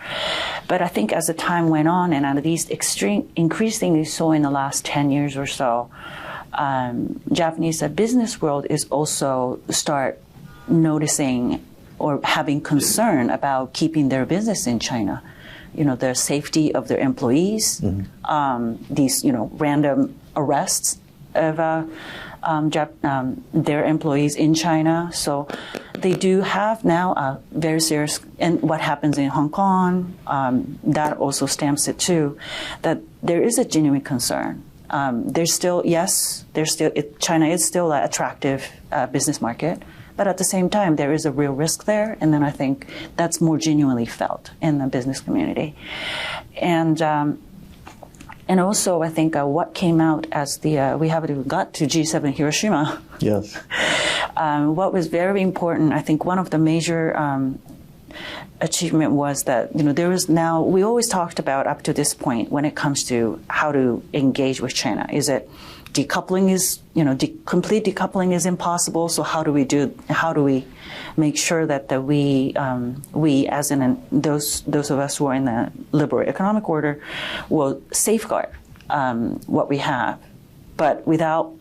C: But I think as the time went on, and at least increasingly so in the last 10 years or so, Japanese business world is also start noticing or having concern about keeping their business in China. You know, the safety of their employees, these, random arrests of their employees in China. So they do have now a very serious, and what happens in Hong Kong, that also stamps it too, that there is a genuine concern. China is still an attractive business market, but at the same time, there is a real risk there, and then I think that's more genuinely felt in the business community. And also, I think what came out as we haven't got to G7 Hiroshima.
A: Yes.
C: What was very important, I think one of the major achievement was that, there is now, we always talked about up to this point when it comes to how to engage with China. Is it decoupling is, complete decoupling is impossible. So how do we make sure that we as in those of us who are in the liberal economic order will safeguard what we have, but without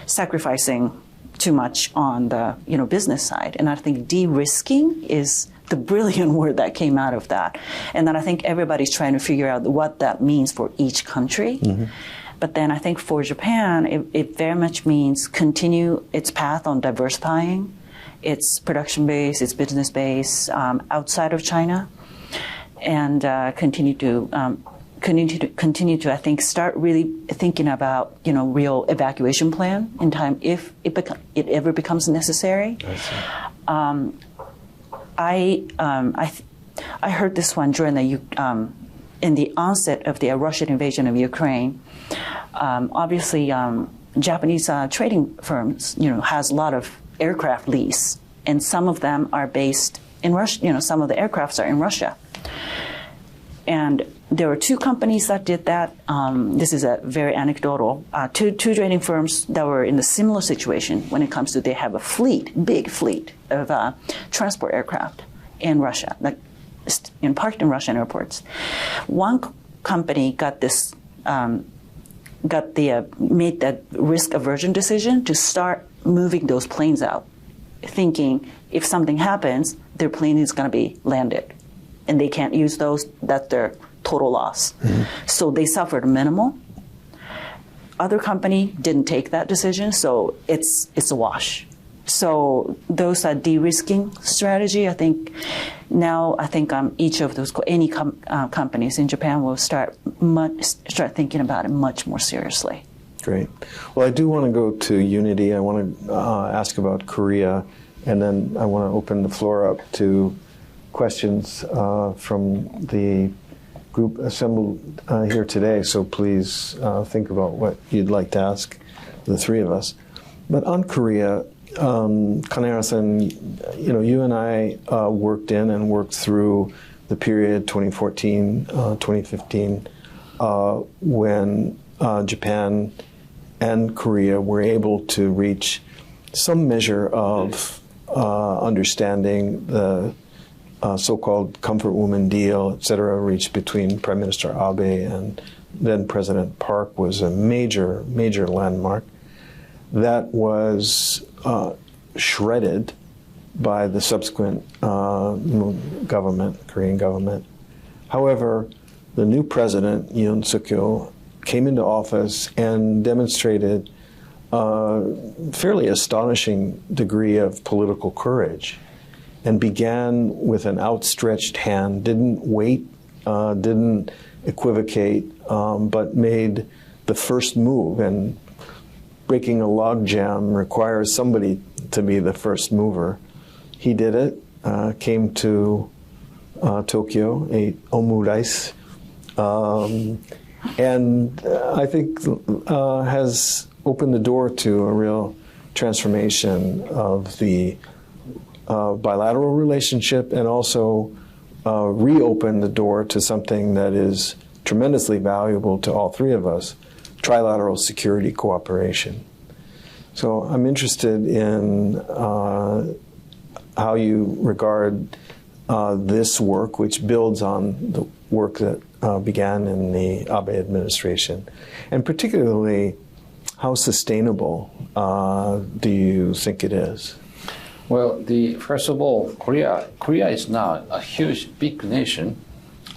C: sacrificing too much on the business side. And I think de-risking is the brilliant word that came out of that. And then I think everybody's trying to figure out what that means for each country. Mm-hmm. But then I think for Japan, it very much means continue its path on diversifying its production base, its business base outside of China, and continue to, I think, start really thinking about, real evacuation plan in time if it ever becomes necessary. I heard this one during in the onset of the Russian invasion of Ukraine. Obviously, Japanese trading firms, has a lot of aircraft lease, and some of them are based in Russia. Some of the aircrafts are in Russia, and there were two companies that did that. This is a very anecdotal. Two trading firms that were in a similar situation when it comes to they have a big fleet of transport aircraft in Russia, like parked in Russian airports. One company got this. Made that risk aversion decision to start moving those planes out, thinking if something happens, their plane is going to be landed, and they can't use those. That's their total loss. Mm-hmm. So they suffered minimal. Other company didn't take that decision, so it's a wash. So those are de-risking strategy. I think now each of those companies in Japan will start thinking about it much more seriously.
A: Great. Well, I do want to go to unity. I want to ask about Korea, and then I want to open the floor up to questions from the group assembled here today. So please think about what you'd like to ask the three of us. But on Korea, Kanehara-san, you and I worked in and worked through the period 2014, 2015, when Japan and Korea were able to reach some measure of understanding the so-called comfort woman deal, et cetera, reached between Prime Minister Abe and then President Park was a major, major landmark. That was shredded by the subsequent government, Korean government. However, the new president, Yoon Suk-yeol, came into office and demonstrated a fairly astonishing degree of political courage and began with an outstretched hand, didn't wait, didn't equivocate, but made the first move. And breaking a logjam requires somebody to be the first mover. He did it, came to Tokyo, ate omurice, and I think has opened the door to a real transformation of the bilateral relationship, and also reopened the door to something that is tremendously valuable to all three of us, trilateral security cooperation. So I'm interested in how you regard this work, which builds on the work that began in the Abe administration, and particularly how sustainable do you think it is?
B: Well, first of all, Korea is now a huge, big nation,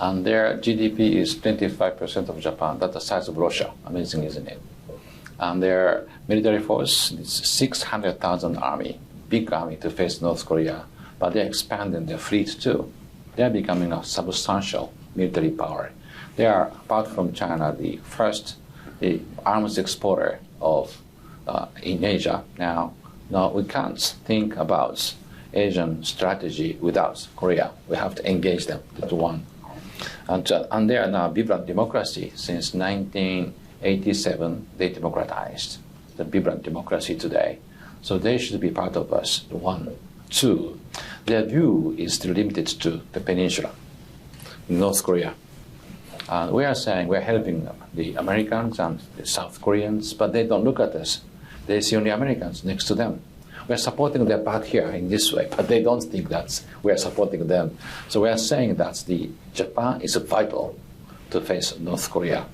B: and their GDP is 25% of Japan. That's the size of Russia. Amazing, isn't it? And their military force is 600,000 army, big army to face North Korea. But they're expanding their fleet too. They're becoming a substantial military power. They are, apart from China, the arms exporter in Asia. Now, we can't think about Asian strategy without Korea. We have to engage them to one. And they are now vibrant democracy. Since 1987, they democratized the vibrant democracy today. So they should be part of us. One, two, their view is still limited to the peninsula, North Korea. We are saying we're helping the Americans and the South Koreans, but they don't look at us. They see only Americans next to them. We're supporting their part here in this way, but they don't think that we're supporting them. So we are saying that Japan is vital to face North Korea.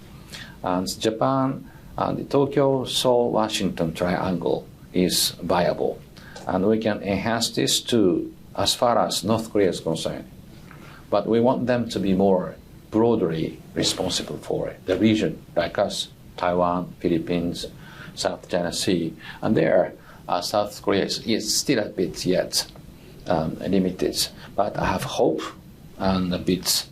B: And Japan and the Tokyo, Seoul, Washington triangle is viable. And we can enhance this to as far as North Korea is concerned. But we want them to be more broadly responsible for the region, like us, Taiwan, Philippines, South China Sea. And there, South Korea is still a bit yet limited. But I have hope and a bit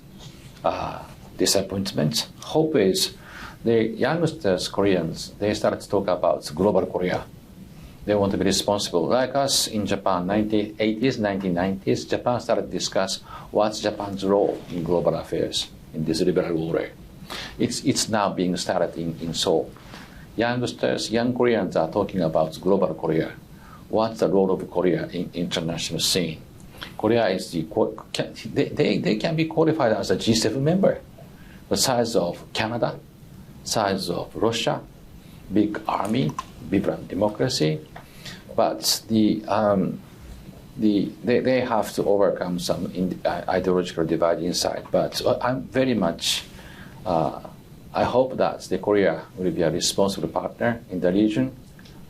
B: disappointment. Hope is the youngsters, Koreans, they started to talk about global Korea. They want to be responsible. Like us in Japan, 1980s, 1990s, Japan started to discuss what's Japan's role in global affairs, in this liberal order. It's now being started in Seoul. Youngsters, young Koreans are talking about global Korea. What's the role of Korea in international scene? Korea is they can be qualified as a G7 member. The size of Canada, size of Russia, big army, vibrant democracy, but they have to overcome some ideological divide inside. But I'm very much, I hope that the Korea will be a responsible partner in the region,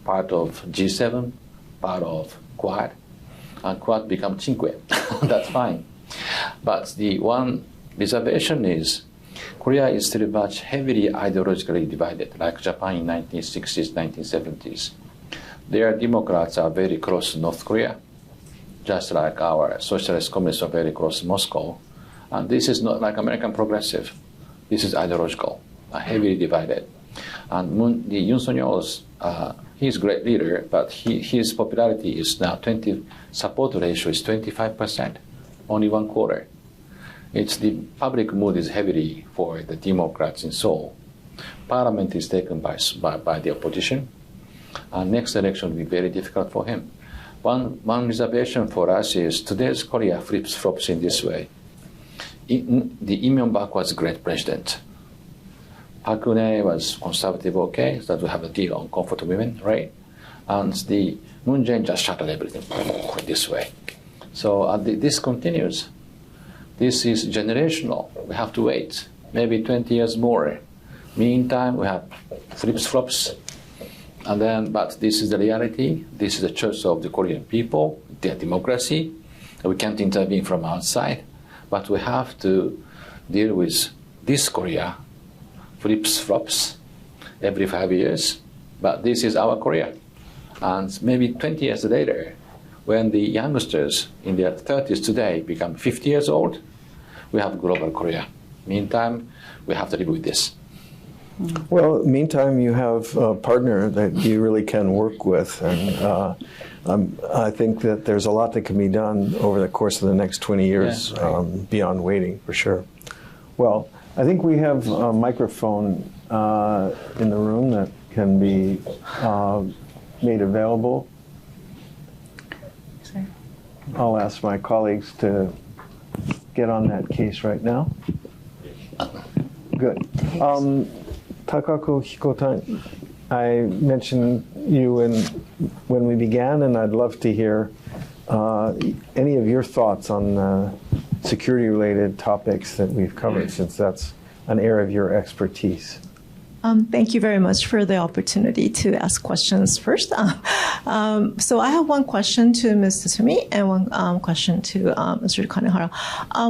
B: part of G7, part of Quad, and Quad become Cinque. That's fine. But the one reservation is Korea is still much heavily ideologically divided, like Japan in 1960s, 1970s. Their Democrats are very close to North Korea, just like our socialist communists are very close to Moscow. And this is not like American progressive. This is ideological, heavily divided. And Yoon Suk-yeol's, he's a great leader, but his popularity is now support ratio is 25%, only one quarter. It's the public mood is heavily for the Democrats in Seoul. Parliament is taken by the opposition. And next election will be very difficult for him. One reservation for us is today's Korea flops in this way. The Lee Myung-bak was a great president. Park Geun-hye was conservative, okay, so that we have a deal on comfort of women, right? And the Moon Jae-in just shuttled everything this way. So this continues. this is generational. We have to wait, maybe 20 years more. Meantime, we have flips, flops, and then, but this is the reality. This is the choice of the Korean people, their democracy. We can't intervene from outside, but we have to deal with this Korea, flips, flops, every 5 years. But this is our Korea. And maybe 20 years later, when the youngsters in their 30s today become 50 years old, we have global Korea. Meantime, we have to live with this.
A: Well, meantime, you have a partner that you really can work with, and I think that there's a lot that can be done over the course of the next 20 years, beyond waiting, for sure. Well, I think we have a microphone in the room that can be made available. I'll ask my colleagues to get on that case right now. Good. Takako Hikotan, I mentioned you when we began, and I'd love to hear any of your thoughts on security-related topics that we've covered, since that's an area of your expertise.
D: Thank you very much for the opportunity to ask questions first. So I have one question to Ms. Tatsumi and one question to Mr. Kanehara.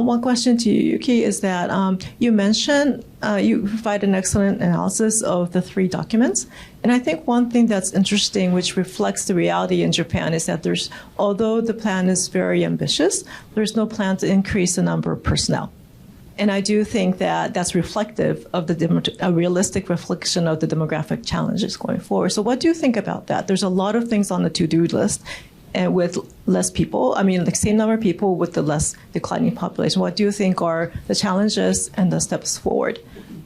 D: One question to you, Yuki, is that you mentioned you provide an excellent analysis of the 3 documents. And I think one thing that's interesting, which reflects the reality in Japan, is that although the plan is very ambitious, there's no plan to increase the number of personnel. And I do think that that's reflective of a realistic reflection of the demographic challenges going forward. So what do you think about that? There's a lot of things on the to-do list, and with less people, I mean, the same number of people with the less declining population. What do you think are the challenges and the steps forward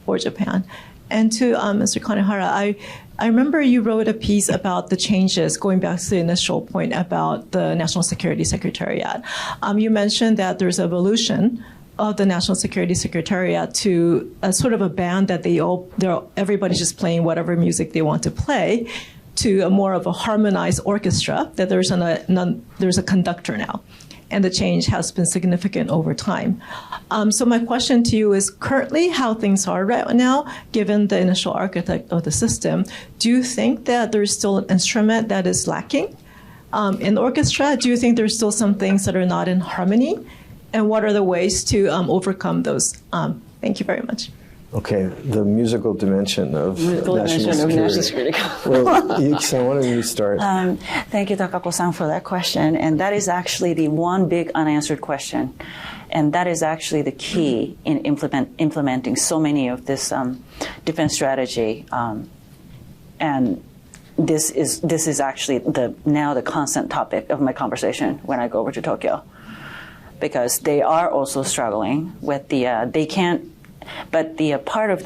D: for Japan? And to Mr. Kanehara, I remember you wrote a piece about the changes, going back to the initial point about the National Security Secretariat. You mentioned that there's evolution of the National Security Secretariat to a sort of a band that everybody's just playing whatever music they want to play, to a more of a harmonized orchestra, that there's a conductor now. And the change has been significant over time. So my question to you is, currently how things are right now, given the initial architect of the system, do you think that there's still an instrument that is lacking in the orchestra? Do you think there's still some things that are not in harmony? And what are the ways to overcome those? Thank you very much.
A: Okay, the musical dimension of national security. Well, Yuki-san, why don't you start?
C: Thank you, Takako-san, for that question. And that is actually the one big unanswered question. And that is actually the key in implementing so many of this defense strategy. And this is actually now the constant topic of my conversation when I go over to Tokyo. Because they are also struggling with they can't. But the part of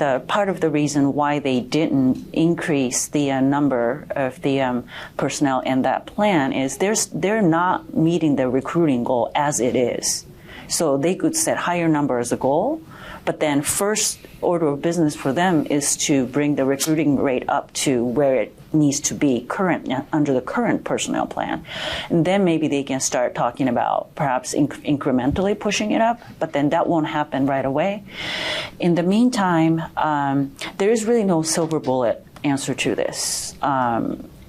C: the reason why they didn't increase the number of the personnel in that plan is they're not meeting the recruiting goal as it is. So they could set higher number as a goal, but then first order of business for them is to bring the recruiting rate up to where it needs to be under the current personnel plan. And then maybe they can start talking about perhaps incrementally pushing it up, but then that won't happen right away. In the meantime, there is really no silver bullet answer to this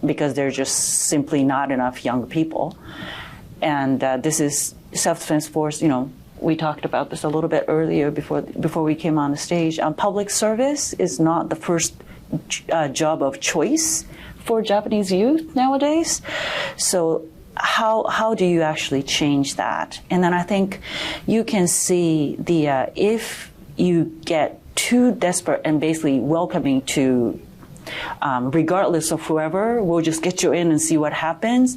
C: because there's just simply not enough young people. And this is self-defense force, we talked about this a little bit earlier before we came on the stage. Public service is not the first job of choice for Japanese youth nowadays. So how do you actually change that? And then I think you can see if you get too desperate and basically welcoming to regardless of whoever, we'll just get you in and see what happens.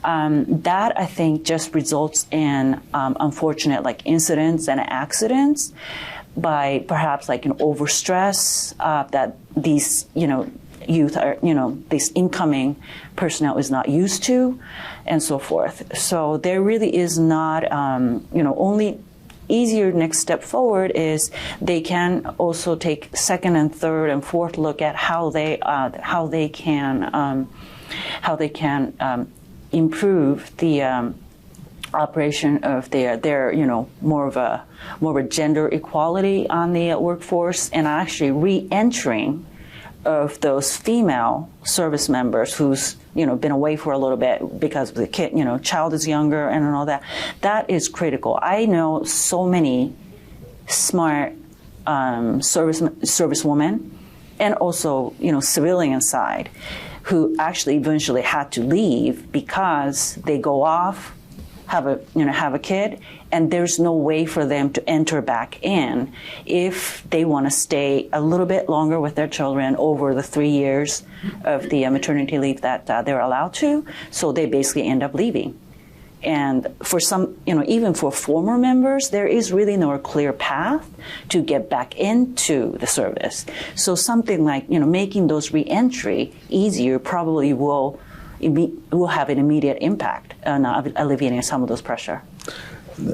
C: That, I think, just results in unfortunate incidents and accidents by perhaps an overstress that these youth are this incoming personnel is not used to, and so forth. So there really is not only easier next step forward is they can also take second and third and fourth look at how they can improve the operation of their more of a gender equality on the workforce, and actually re-entering of those female service members who's been away for a little bit because the child is younger and all that. That is critical. I know so many smart service women, and also civilian side, who actually eventually had to leave because they go off, have a kid, and there's no way for them to enter back in if they want to stay a little bit longer with their children over the 3 years of the maternity leave that they're allowed to. So they basically end up leaving. And for some, even for former members, there is really no clear path to get back into the service. So something like, making those re-entry easier probably will have an immediate impact on alleviating some of those pressure.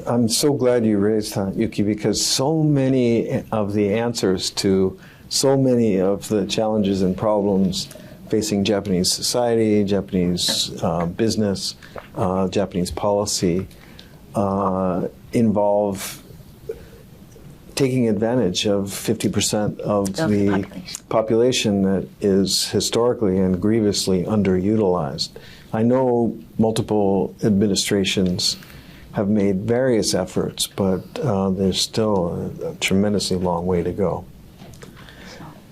A: I'm so glad you raised that, Yuki, because so many of the answers to so many of the challenges and problems facing Japanese society, Japanese business, Japanese policy involve taking advantage of 50% of the population that is historically and grievously underutilized. I know multiple administrations have made various efforts, but there's still a tremendously long way to go.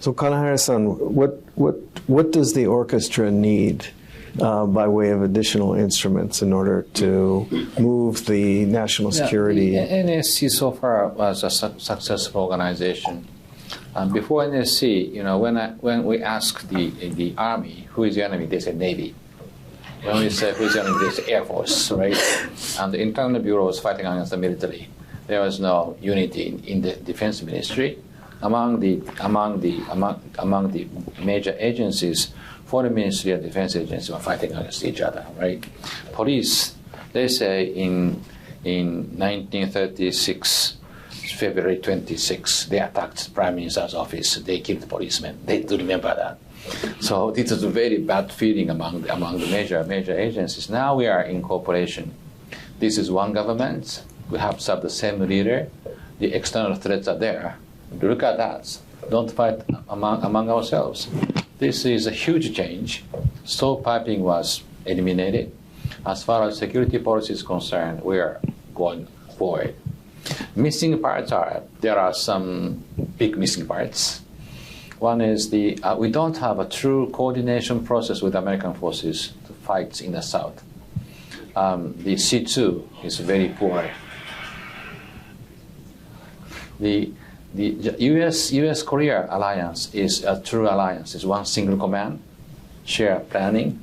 A: So Kanehara-san, what does the orchestra need by way of additional instruments in order to move the national security?
B: The NSC so far was a successful organization. Before NSC, when we ask the Army who is the enemy, they say Navy. When we say who is the enemy, they say Air Force, right? And the internal bureau was fighting against the military. There was no unity in the defense ministry. Among the major agencies, Foreign Ministry and Defense Agency were fighting against each other, right? Police, they say in 1936, February 26, they attacked Prime Minister's office. They killed policemen. They do remember that. So this is a very bad feeling among the major agencies. Now we are in cooperation. This is one government. We have to have the same leader. The external threats are there. Look at that. Don't fight among ourselves. This is a huge change. Stovepiping was eliminated. As far as security policy is concerned, we are going forward. Missing parts there are some big missing parts. One is we don't have a true coordination process with American forces to fight in the south. The C2 is very poor. The U.S.-Korea alliance is a true alliance. It's one single command, share planning,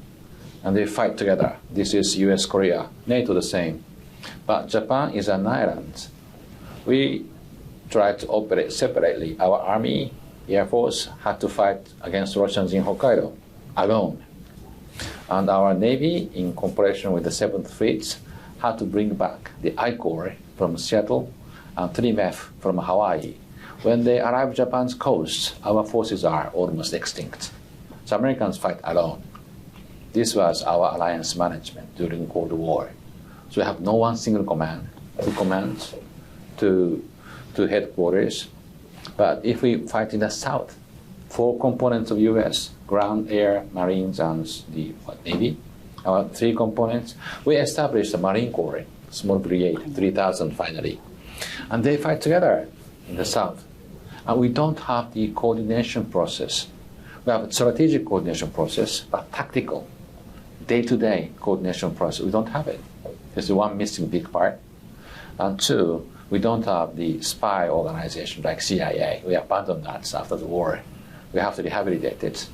B: and they fight together. This is U.S.-Korea. NATO the same. But Japan is an island. We try to operate separately. Our army, Air Force, had to fight against Russians in Hokkaido alone. And our Navy, in cooperation with the 7th Fleet, had to bring back the I Corps from Seattle and TRIMF from Hawaii. When they arrive Japan's coast, our forces are almost extinct. So Americans fight alone. This was our alliance management during Cold War. So we have no one single command, two commands, to headquarters. But if we fight in the south, 4 components of U.S., ground, air, marines, and the Navy, our 3 components, we established a Marine Corps, small brigade, 3,000 finally. And they fight together in the south. And we don't have the coordination process. We have a strategic coordination process, but tactical, day-to-day coordination process, we don't have it. There's one missing big part. And 2, we don't have the spy organization like CIA. We abandoned that after the war. We have to rehabilitate it.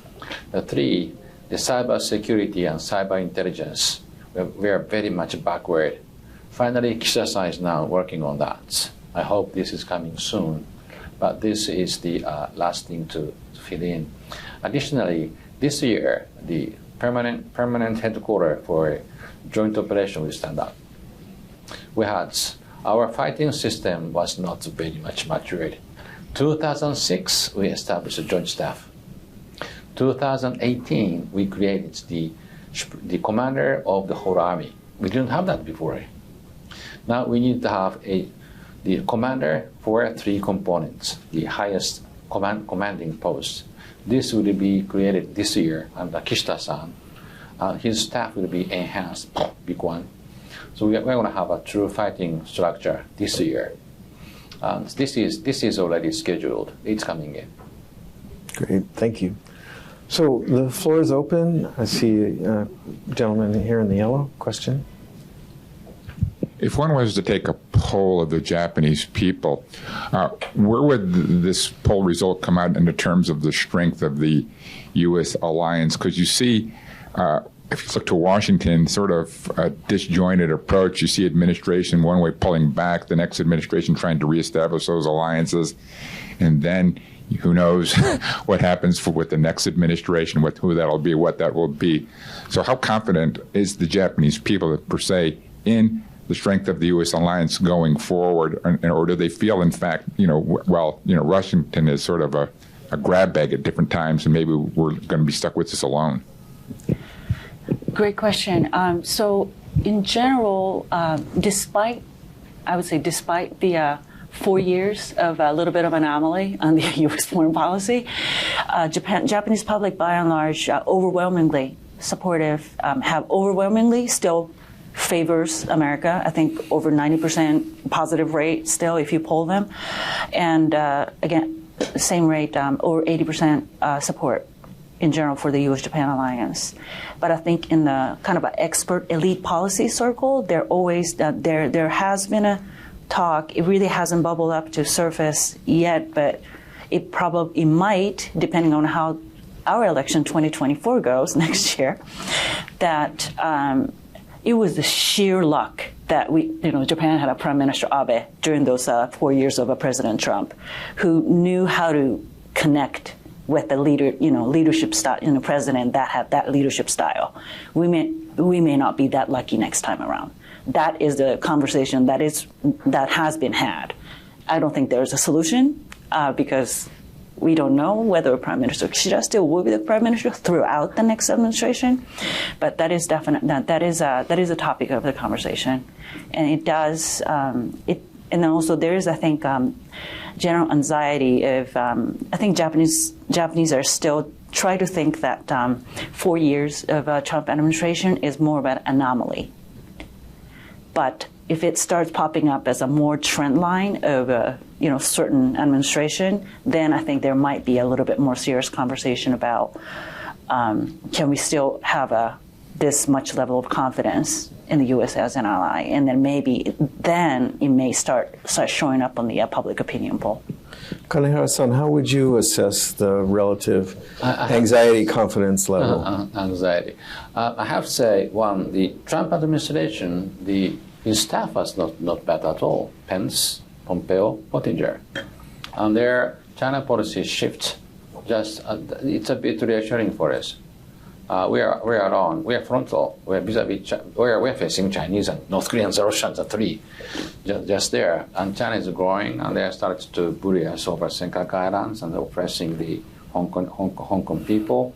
B: 3, the cyber security and cyber intelligence. We are very much backward. Finally, Kishida-san is now working on that. I hope this is coming soon. But this is the last thing to fill in. Additionally, this year, the permanent headquarters for joint operation will stand up. Our fighting system was not very much matured. 2006, we established a joint staff. 2018, we created the commander of the whole army. We didn't have that before. Now we need to have the commander for 3 components, the highest commanding post. This will be created this year under Kishida-san. His staff will be enhanced, big one. So we're going to have a true fighting structure this year. This is already scheduled. It's coming in.
A: Great, thank you. So the floor is open. I see a gentleman here in the yellow. Question?
E: If one was to take a poll of the Japanese people, where would this poll result come out in the terms of the strength of the U.S. alliance? Because you see, if you look to Washington, sort of a disjointed approach. You see administration one way pulling back, the next administration trying to reestablish those alliances, and then who knows what happens with the next administration, who that'll be, what that will be. So how confident is the Japanese people, per se, in the strength of the U.S. alliance going forward, or do they feel, in fact, Washington is sort of a grab bag at different times, and maybe we're going to be stuck with this alone?
C: Great question. So in general, despite the 4 years of a little bit of anomaly on the U.S. foreign policy, Japanese public, by and large, overwhelmingly supportive, have overwhelmingly still favors America. I think over 90% positive rate still if you poll them. And again, same rate, over 80% support in general for the U.S.-Japan alliance. But I think in the kind of an expert elite policy circle, there has been a talk. It really hasn't bubbled up to surface yet, but it might, depending on how our election 2024 goes next year, that it was the sheer luck that Japan had a Prime Minister Abe during those 4 years of President Trump, who knew how to connect with the leadership style, president that had that leadership style. We may not be that lucky next time around. That is the conversation that has been had. I don't think there's a solution because we don't know whether Prime Minister Kishida still will be the Prime Minister throughout the next administration. But that is that is a topic of the conversation, and it does. And then also there is, I think, general anxiety of. I think Japanese are still try to think that 4 years of Trump administration is more of an anomaly. But if it starts popping up as a more trend line of a certain administration, then I think there might be a little bit more serious conversation about can we still have this much level of confidence in the U.S. as an ally, and then maybe it may start showing up on the public opinion poll.
A: Kanehara-san, how would you assess the relative anxiety confidence level?
B: Anxiety. I have to say, one, the Trump administration, his staff was not bad at all. Pence, Pompeo, Pottinger. And their China policy shift, it's a bit reassuring for us. We are on. We are frontal. We are facing Chinese and North Koreans, Russians, three, just there. And China is growing, and they started to bully us over Senkaku Islands and oppressing the Hong Kong people.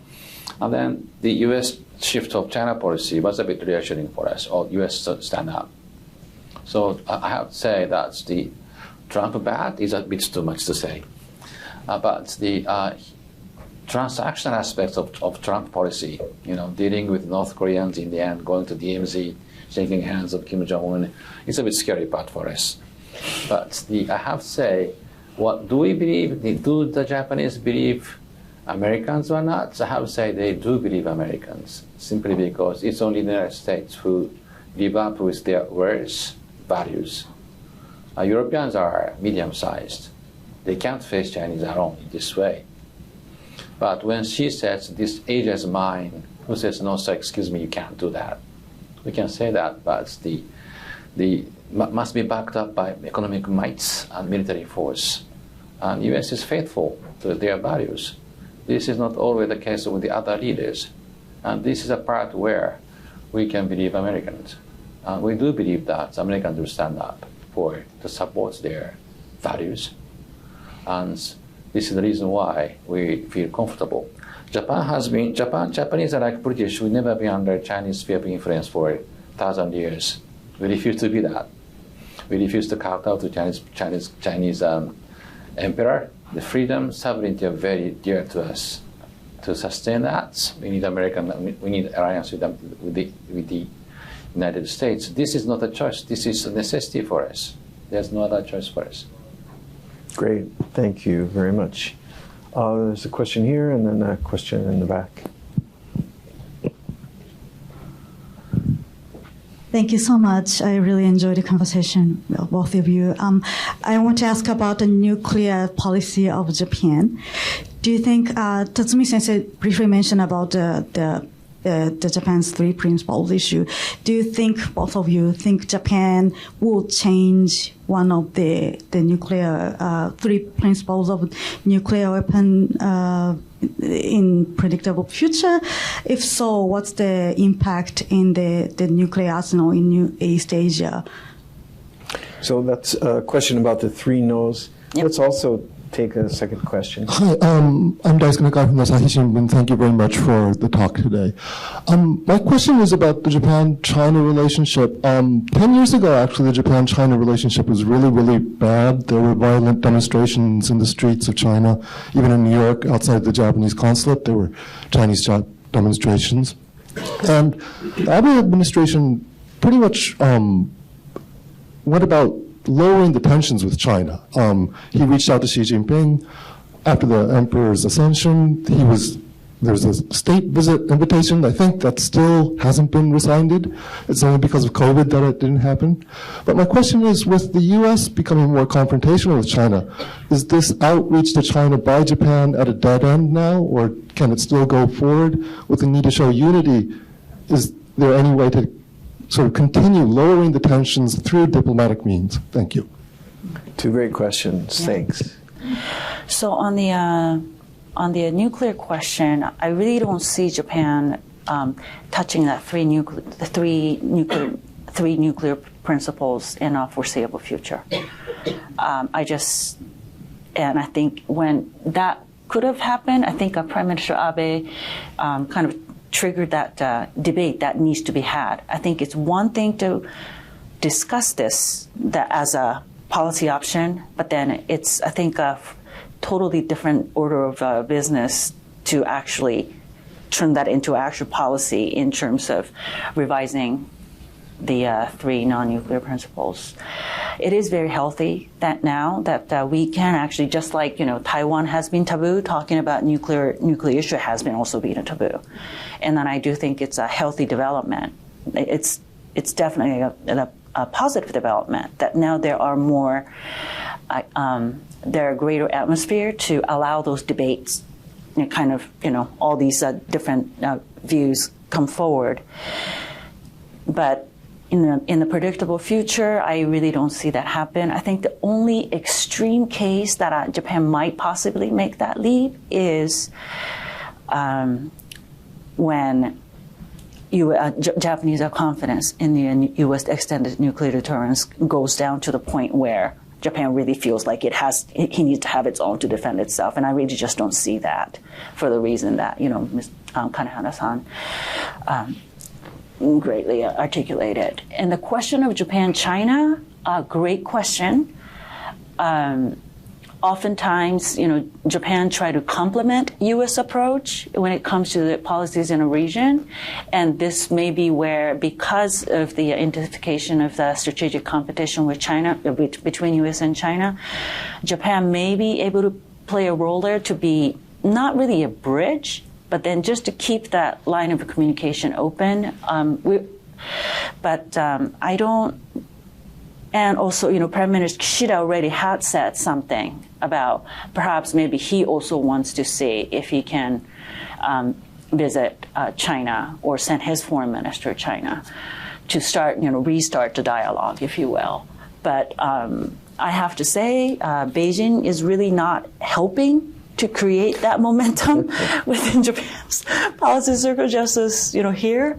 B: And then the U.S. shift of China policy was a bit reassuring for us. All U.S. stand up. So I have to say that the Trump bad is a bit too much to say. But the transaction aspects of Trump policy, dealing with North Koreans in the end, going to DMZ, shaking hands of Kim Jong-un, it's a bit scary part for us. But I have to say, what do we believe? Do the Japanese believe Americans or not? I have to say they do believe Americans, simply because it's only the United States who live up with their words, values. Europeans are medium-sized. They can't face Chinese alone in this way. But when she says, this Asia is mine, who says, no, sir, excuse me, you can't do that. We can say that, but the must be backed up by economic might and military force. And U.S. is faithful to their values. This is not always the case with the other leaders. And this is a part where we can believe Americans. We do believe that Americans will stand up to support their values. And this is the reason why we feel comfortable. Japanese are like British. We never been under Chinese sphere of influence for 1,000 years. We refuse to be that. We refuse to kowtow to Chinese emperor. The freedom, sovereignty are very dear to us. To sustain that, we need alliance with the United States. This is not a choice. This is a necessity for us. There's no other choice for us.
A: Great. Thank you very much. There's a question here and then a question in the back.
F: Thank you so much. I really enjoyed the conversation with both of you. I want to ask about the nuclear policy of Japan. Do you think, Tatsumi Sensei briefly mentioned about the Japan's three principles issue. Do you think, both of you, think Japan will change one of the nuclear, three principles of nuclear weapon in predictable future? If so, what's the impact in the nuclear arsenal in East Asia?
A: So that's a question about the three no's.
C: Yep.
A: Let's also take a second question.
G: Hi, I'm Daisuke Nakai from the Asahi Shimbun. Thank you very much for the talk today. My question is about the Japan-China relationship. 10 years ago, actually, the Japan-China relationship was really, really bad. There were violent demonstrations in the streets of China. Even in New York, outside the Japanese consulate, there were Chinese demonstrations. And the Abe administration pretty much went about lowering the tensions with China. He reached out to Xi Jinping after the emperor's ascension. There was a state visit invitation. I think that still hasn't been rescinded. It's only because of COVID that it didn't happen. But my question is, with the U.S. becoming more confrontational with China, is this outreach to China by Japan at a dead end now, or can it still go forward with the need to show unity? Is there any way to sort of continue lowering the tensions through diplomatic means? Thank you.
A: Two great questions.
C: Yeah.
A: Thanks.
C: So on the nuclear question, I really don't see Japan touching that three nuclear principles in a foreseeable future. And I think when that could have happened, I think Prime Minister Abe kind of triggered that debate that needs to be had. I think it's one thing to discuss this as a policy option, but then it's, I think, a totally different order of business to actually turn that into actual policy in terms of revising the three non-nuclear principles. It is very healthy that now that we can actually, just like Taiwan has been taboo, talking about nuclear issue has been also been a taboo, and then I do think it's a healthy development. It's definitely a positive development that now there are more, there are greater atmosphere to allow those debates, all these different views come forward, but. In the predictable future, I really don't see that happen. I think the only extreme case that Japan might possibly make that leap is when Japanese confidence in the U.S. extended nuclear deterrence goes down to the point where Japan really feels like it needs to have its own to defend itself, and I really just don't see that for the reason that Ms. Kanehara-san greatly articulated. And the question of Japan-China, great question. Oftentimes, Japan try to complement U.S. approach when it comes to the policies in a region, and this may be where, because of the intensification of the strategic competition with China, between U.S. and China, Japan may be able to play a role there to be not really a bridge, but then just to keep that line of communication open. I don't, and also, Prime Minister Kishida already had said something about perhaps maybe he also wants to see if he can visit China or send his foreign minister to China to start, restart the dialogue, if you will. But I have to say, Beijing is really not helping to create that momentum within Japan's policy circle, just as here.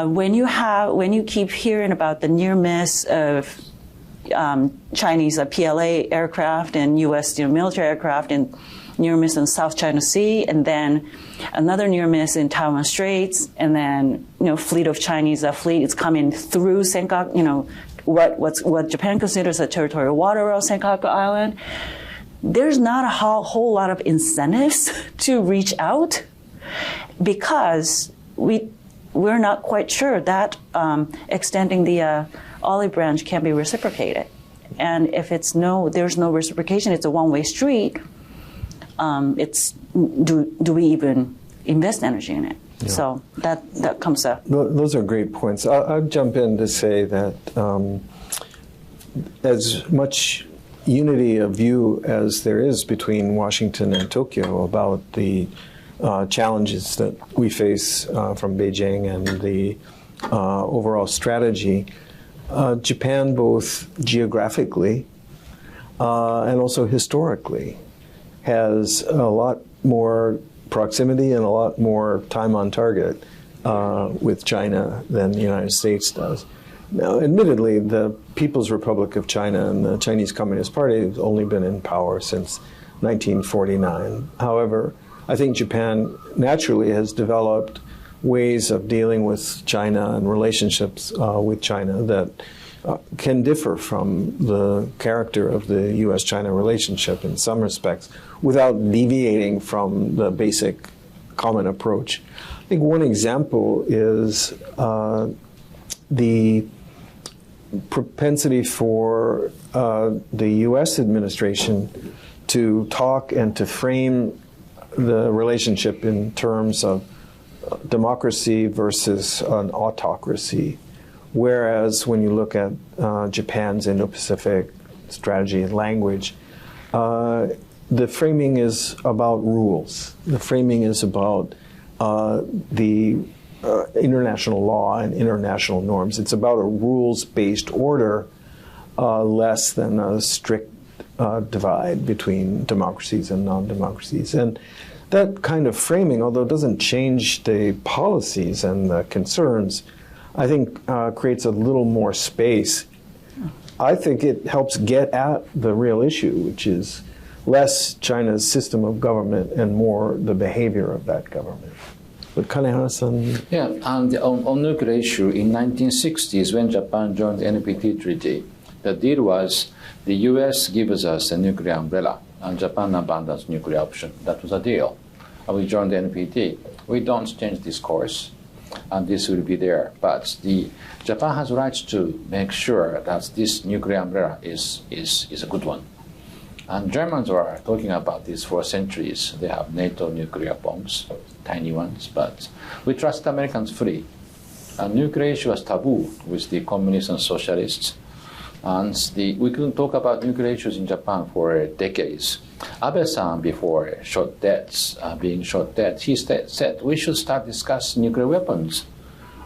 C: When you keep hearing about the near miss of Chinese PLA aircraft and U.S. military aircraft and near miss in South China Sea, and then another near miss in Taiwan Straits, and then fleet of Chinese fleet is coming through Senkaku, what Japan considers a territorial water of Senkaku Island, there's not a whole lot of incentives to reach out because we're not quite sure that extending the olive branch can be reciprocated. And if there's no reciprocation, it's a one-way street. Do we even invest energy in it? Yeah. So that comes up.
A: Those are great points. I'll jump in to say that as much unity of view as there is between Washington and Tokyo about the challenges that we face from Beijing and the overall strategy, Japan, both geographically and also historically, has a lot more proximity and a lot more time on target with China than the United States does. Now, admittedly, the People's Republic of China and the Chinese Communist Party have only been in power since 1949. However, I think Japan naturally has developed ways of dealing with China and relationships with China that can differ from the character of the U.S.-China relationship in some respects without deviating from the basic common approach. I think one example is the propensity for the U.S. administration to talk and to frame the relationship in terms of democracy versus an autocracy. Whereas when you look at Japan's Indo-Pacific strategy and language, the framing is about rules. The framing is about the international law and international norms. It's about a rules-based order less than a strict divide between democracies and non-democracies. And that kind of framing, although it doesn't change the policies and the concerns, I think creates a little more space. I think it helps get at the real issue, which is less China's system of government and more the behavior of that government. But Kanehara-san?
B: Yeah, and on nuclear issue, in 1960s, when Japan joined the NPT treaty, the deal was the U.S. gives us a nuclear umbrella, and Japan abandons nuclear option. That was a deal. And we joined the NPT. We don't change this course, and this will be there. But Japan has rights to make sure that this nuclear umbrella is a good one. And Germans were talking about this for centuries. They have NATO nuclear bombs, tiny ones, but we trust the Americans fully. And nuclear issue was taboo with the communists and socialists. And we couldn't talk about nuclear issues in Japan for decades. Abe-san, before being shot dead, he said we should start discussing nuclear weapons.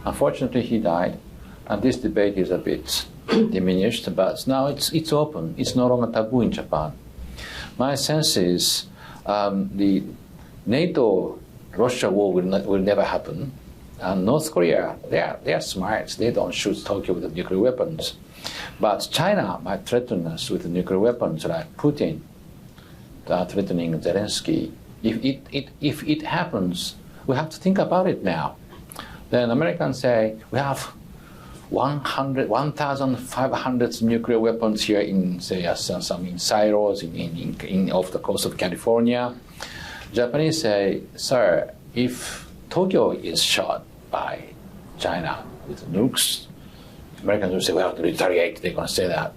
B: Unfortunately, he died, and this debate is a bit diminished, but now it's open. It's no longer taboo in Japan. My sense is the NATO-Russia war will never happen. And North Korea, they are smart. They don't shoot Tokyo with nuclear weapons. But China might threaten us with nuclear weapons, like Putin threatening Zelensky. If it happens, we have to think about it now. Then Americans say we have 1,500 nuclear weapons here in, say, some in silos off the coast of California. Japanese say, sir, if Tokyo is shot by China with nukes, Americans will say, we have to retaliate. They're going to say that.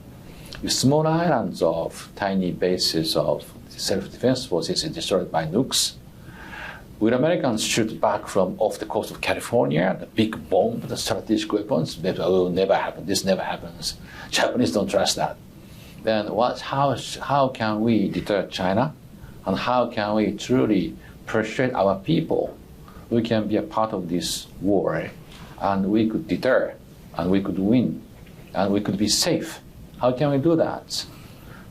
B: If small islands of tiny bases of self-defense forces is destroyed by nukes, will Americans shoot back from off the coast of California, the big bomb, the strategic weapons? They say, oh, never happen. This never happens. Japanese don't trust that. Then how can we deter China? And how can we truly persuade our people we can be a part of this war, and we could deter, and we could win, and we could be safe? How can we do that?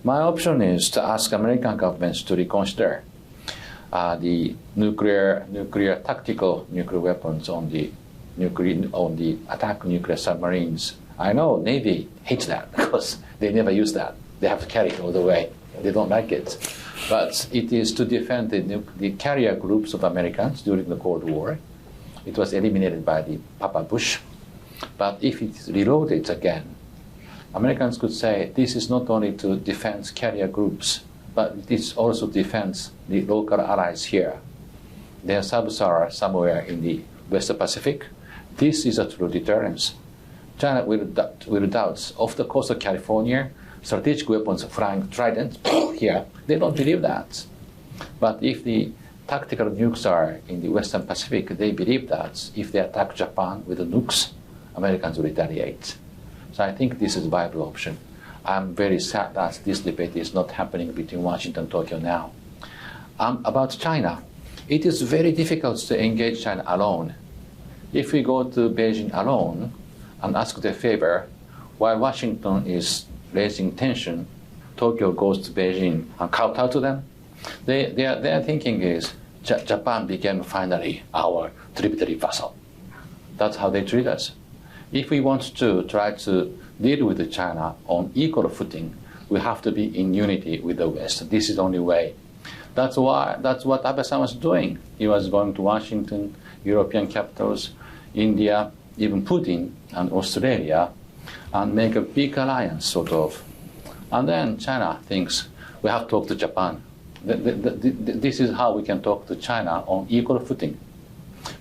B: My option is to ask American governments to reconsider the tactical nuclear weapons on the attack nuclear submarines. I know Navy hates that because they never use that. They have to carry it all the way. They don't like it. But it is to defend the carrier groups of Americans during the Cold War. It was eliminated by the Papa Bush. But if it is reloaded again, Americans could say this is not only to defend carrier groups, but it also defends the local allies here. Their subs are somewhere in the West Pacific. This is a true deterrence. China will doubt off the coast of California, strategic weapons flying Trident here. They don't believe that. But if the tactical nukes are in the Western Pacific, they believe that if they attack Japan with the nukes, Americans will retaliate. So I think this is a viable option. I'm very sad that this debate is not happening between Washington and Tokyo now. About China, it is very difficult to engage China alone. If we go to Beijing alone and ask their favor, while Washington is raising tension, Tokyo goes to Beijing and kowtow to them. Their thinking is Japan became finally our tributary vassal. That's how they treat us. If we want to try to deal with China on equal footing, we have to be in unity with the West. This is the only way. That's what Abe-san was doing. He was going to Washington, European capitals, India, even Putin and Australia, and make a big alliance, sort of. And then China thinks we have to talk to Japan. This is how we can talk to China on equal footing.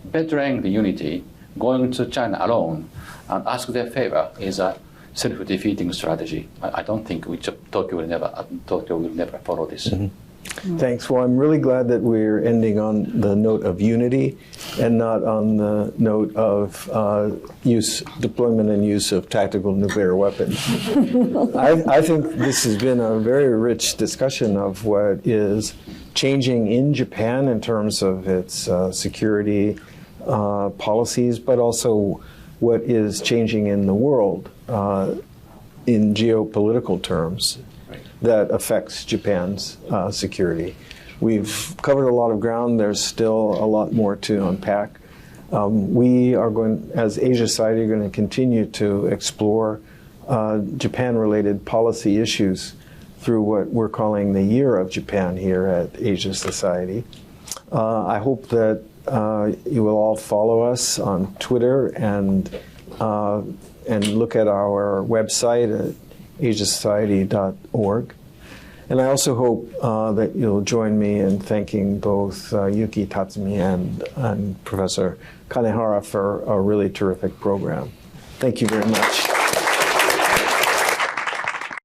B: Bettering the unity, going to China alone and ask their favor is a self-defeating strategy. I don't think Tokyo will never follow this.
A: Mm-hmm. Thanks. Well, I'm really glad that we're ending on the note of unity and not on the note of deployment and use of tactical nuclear weapons. I think this has been a very rich discussion of what is changing in Japan in terms of its security policies, but also what is changing in the world in geopolitical terms that affects Japan's security. We've covered a lot of ground. There's still a lot more to unpack. We are going, as Asia Society, going to continue to explore Japan-related policy issues through what we're calling the Year of Japan here at Asia Society. I hope that you will all follow us on Twitter and look at our website at asiasociety.org. And I also hope that you'll join me in thanking both Yuki Tatsumi and Professor Kanehara for a really terrific program. Thank you very much.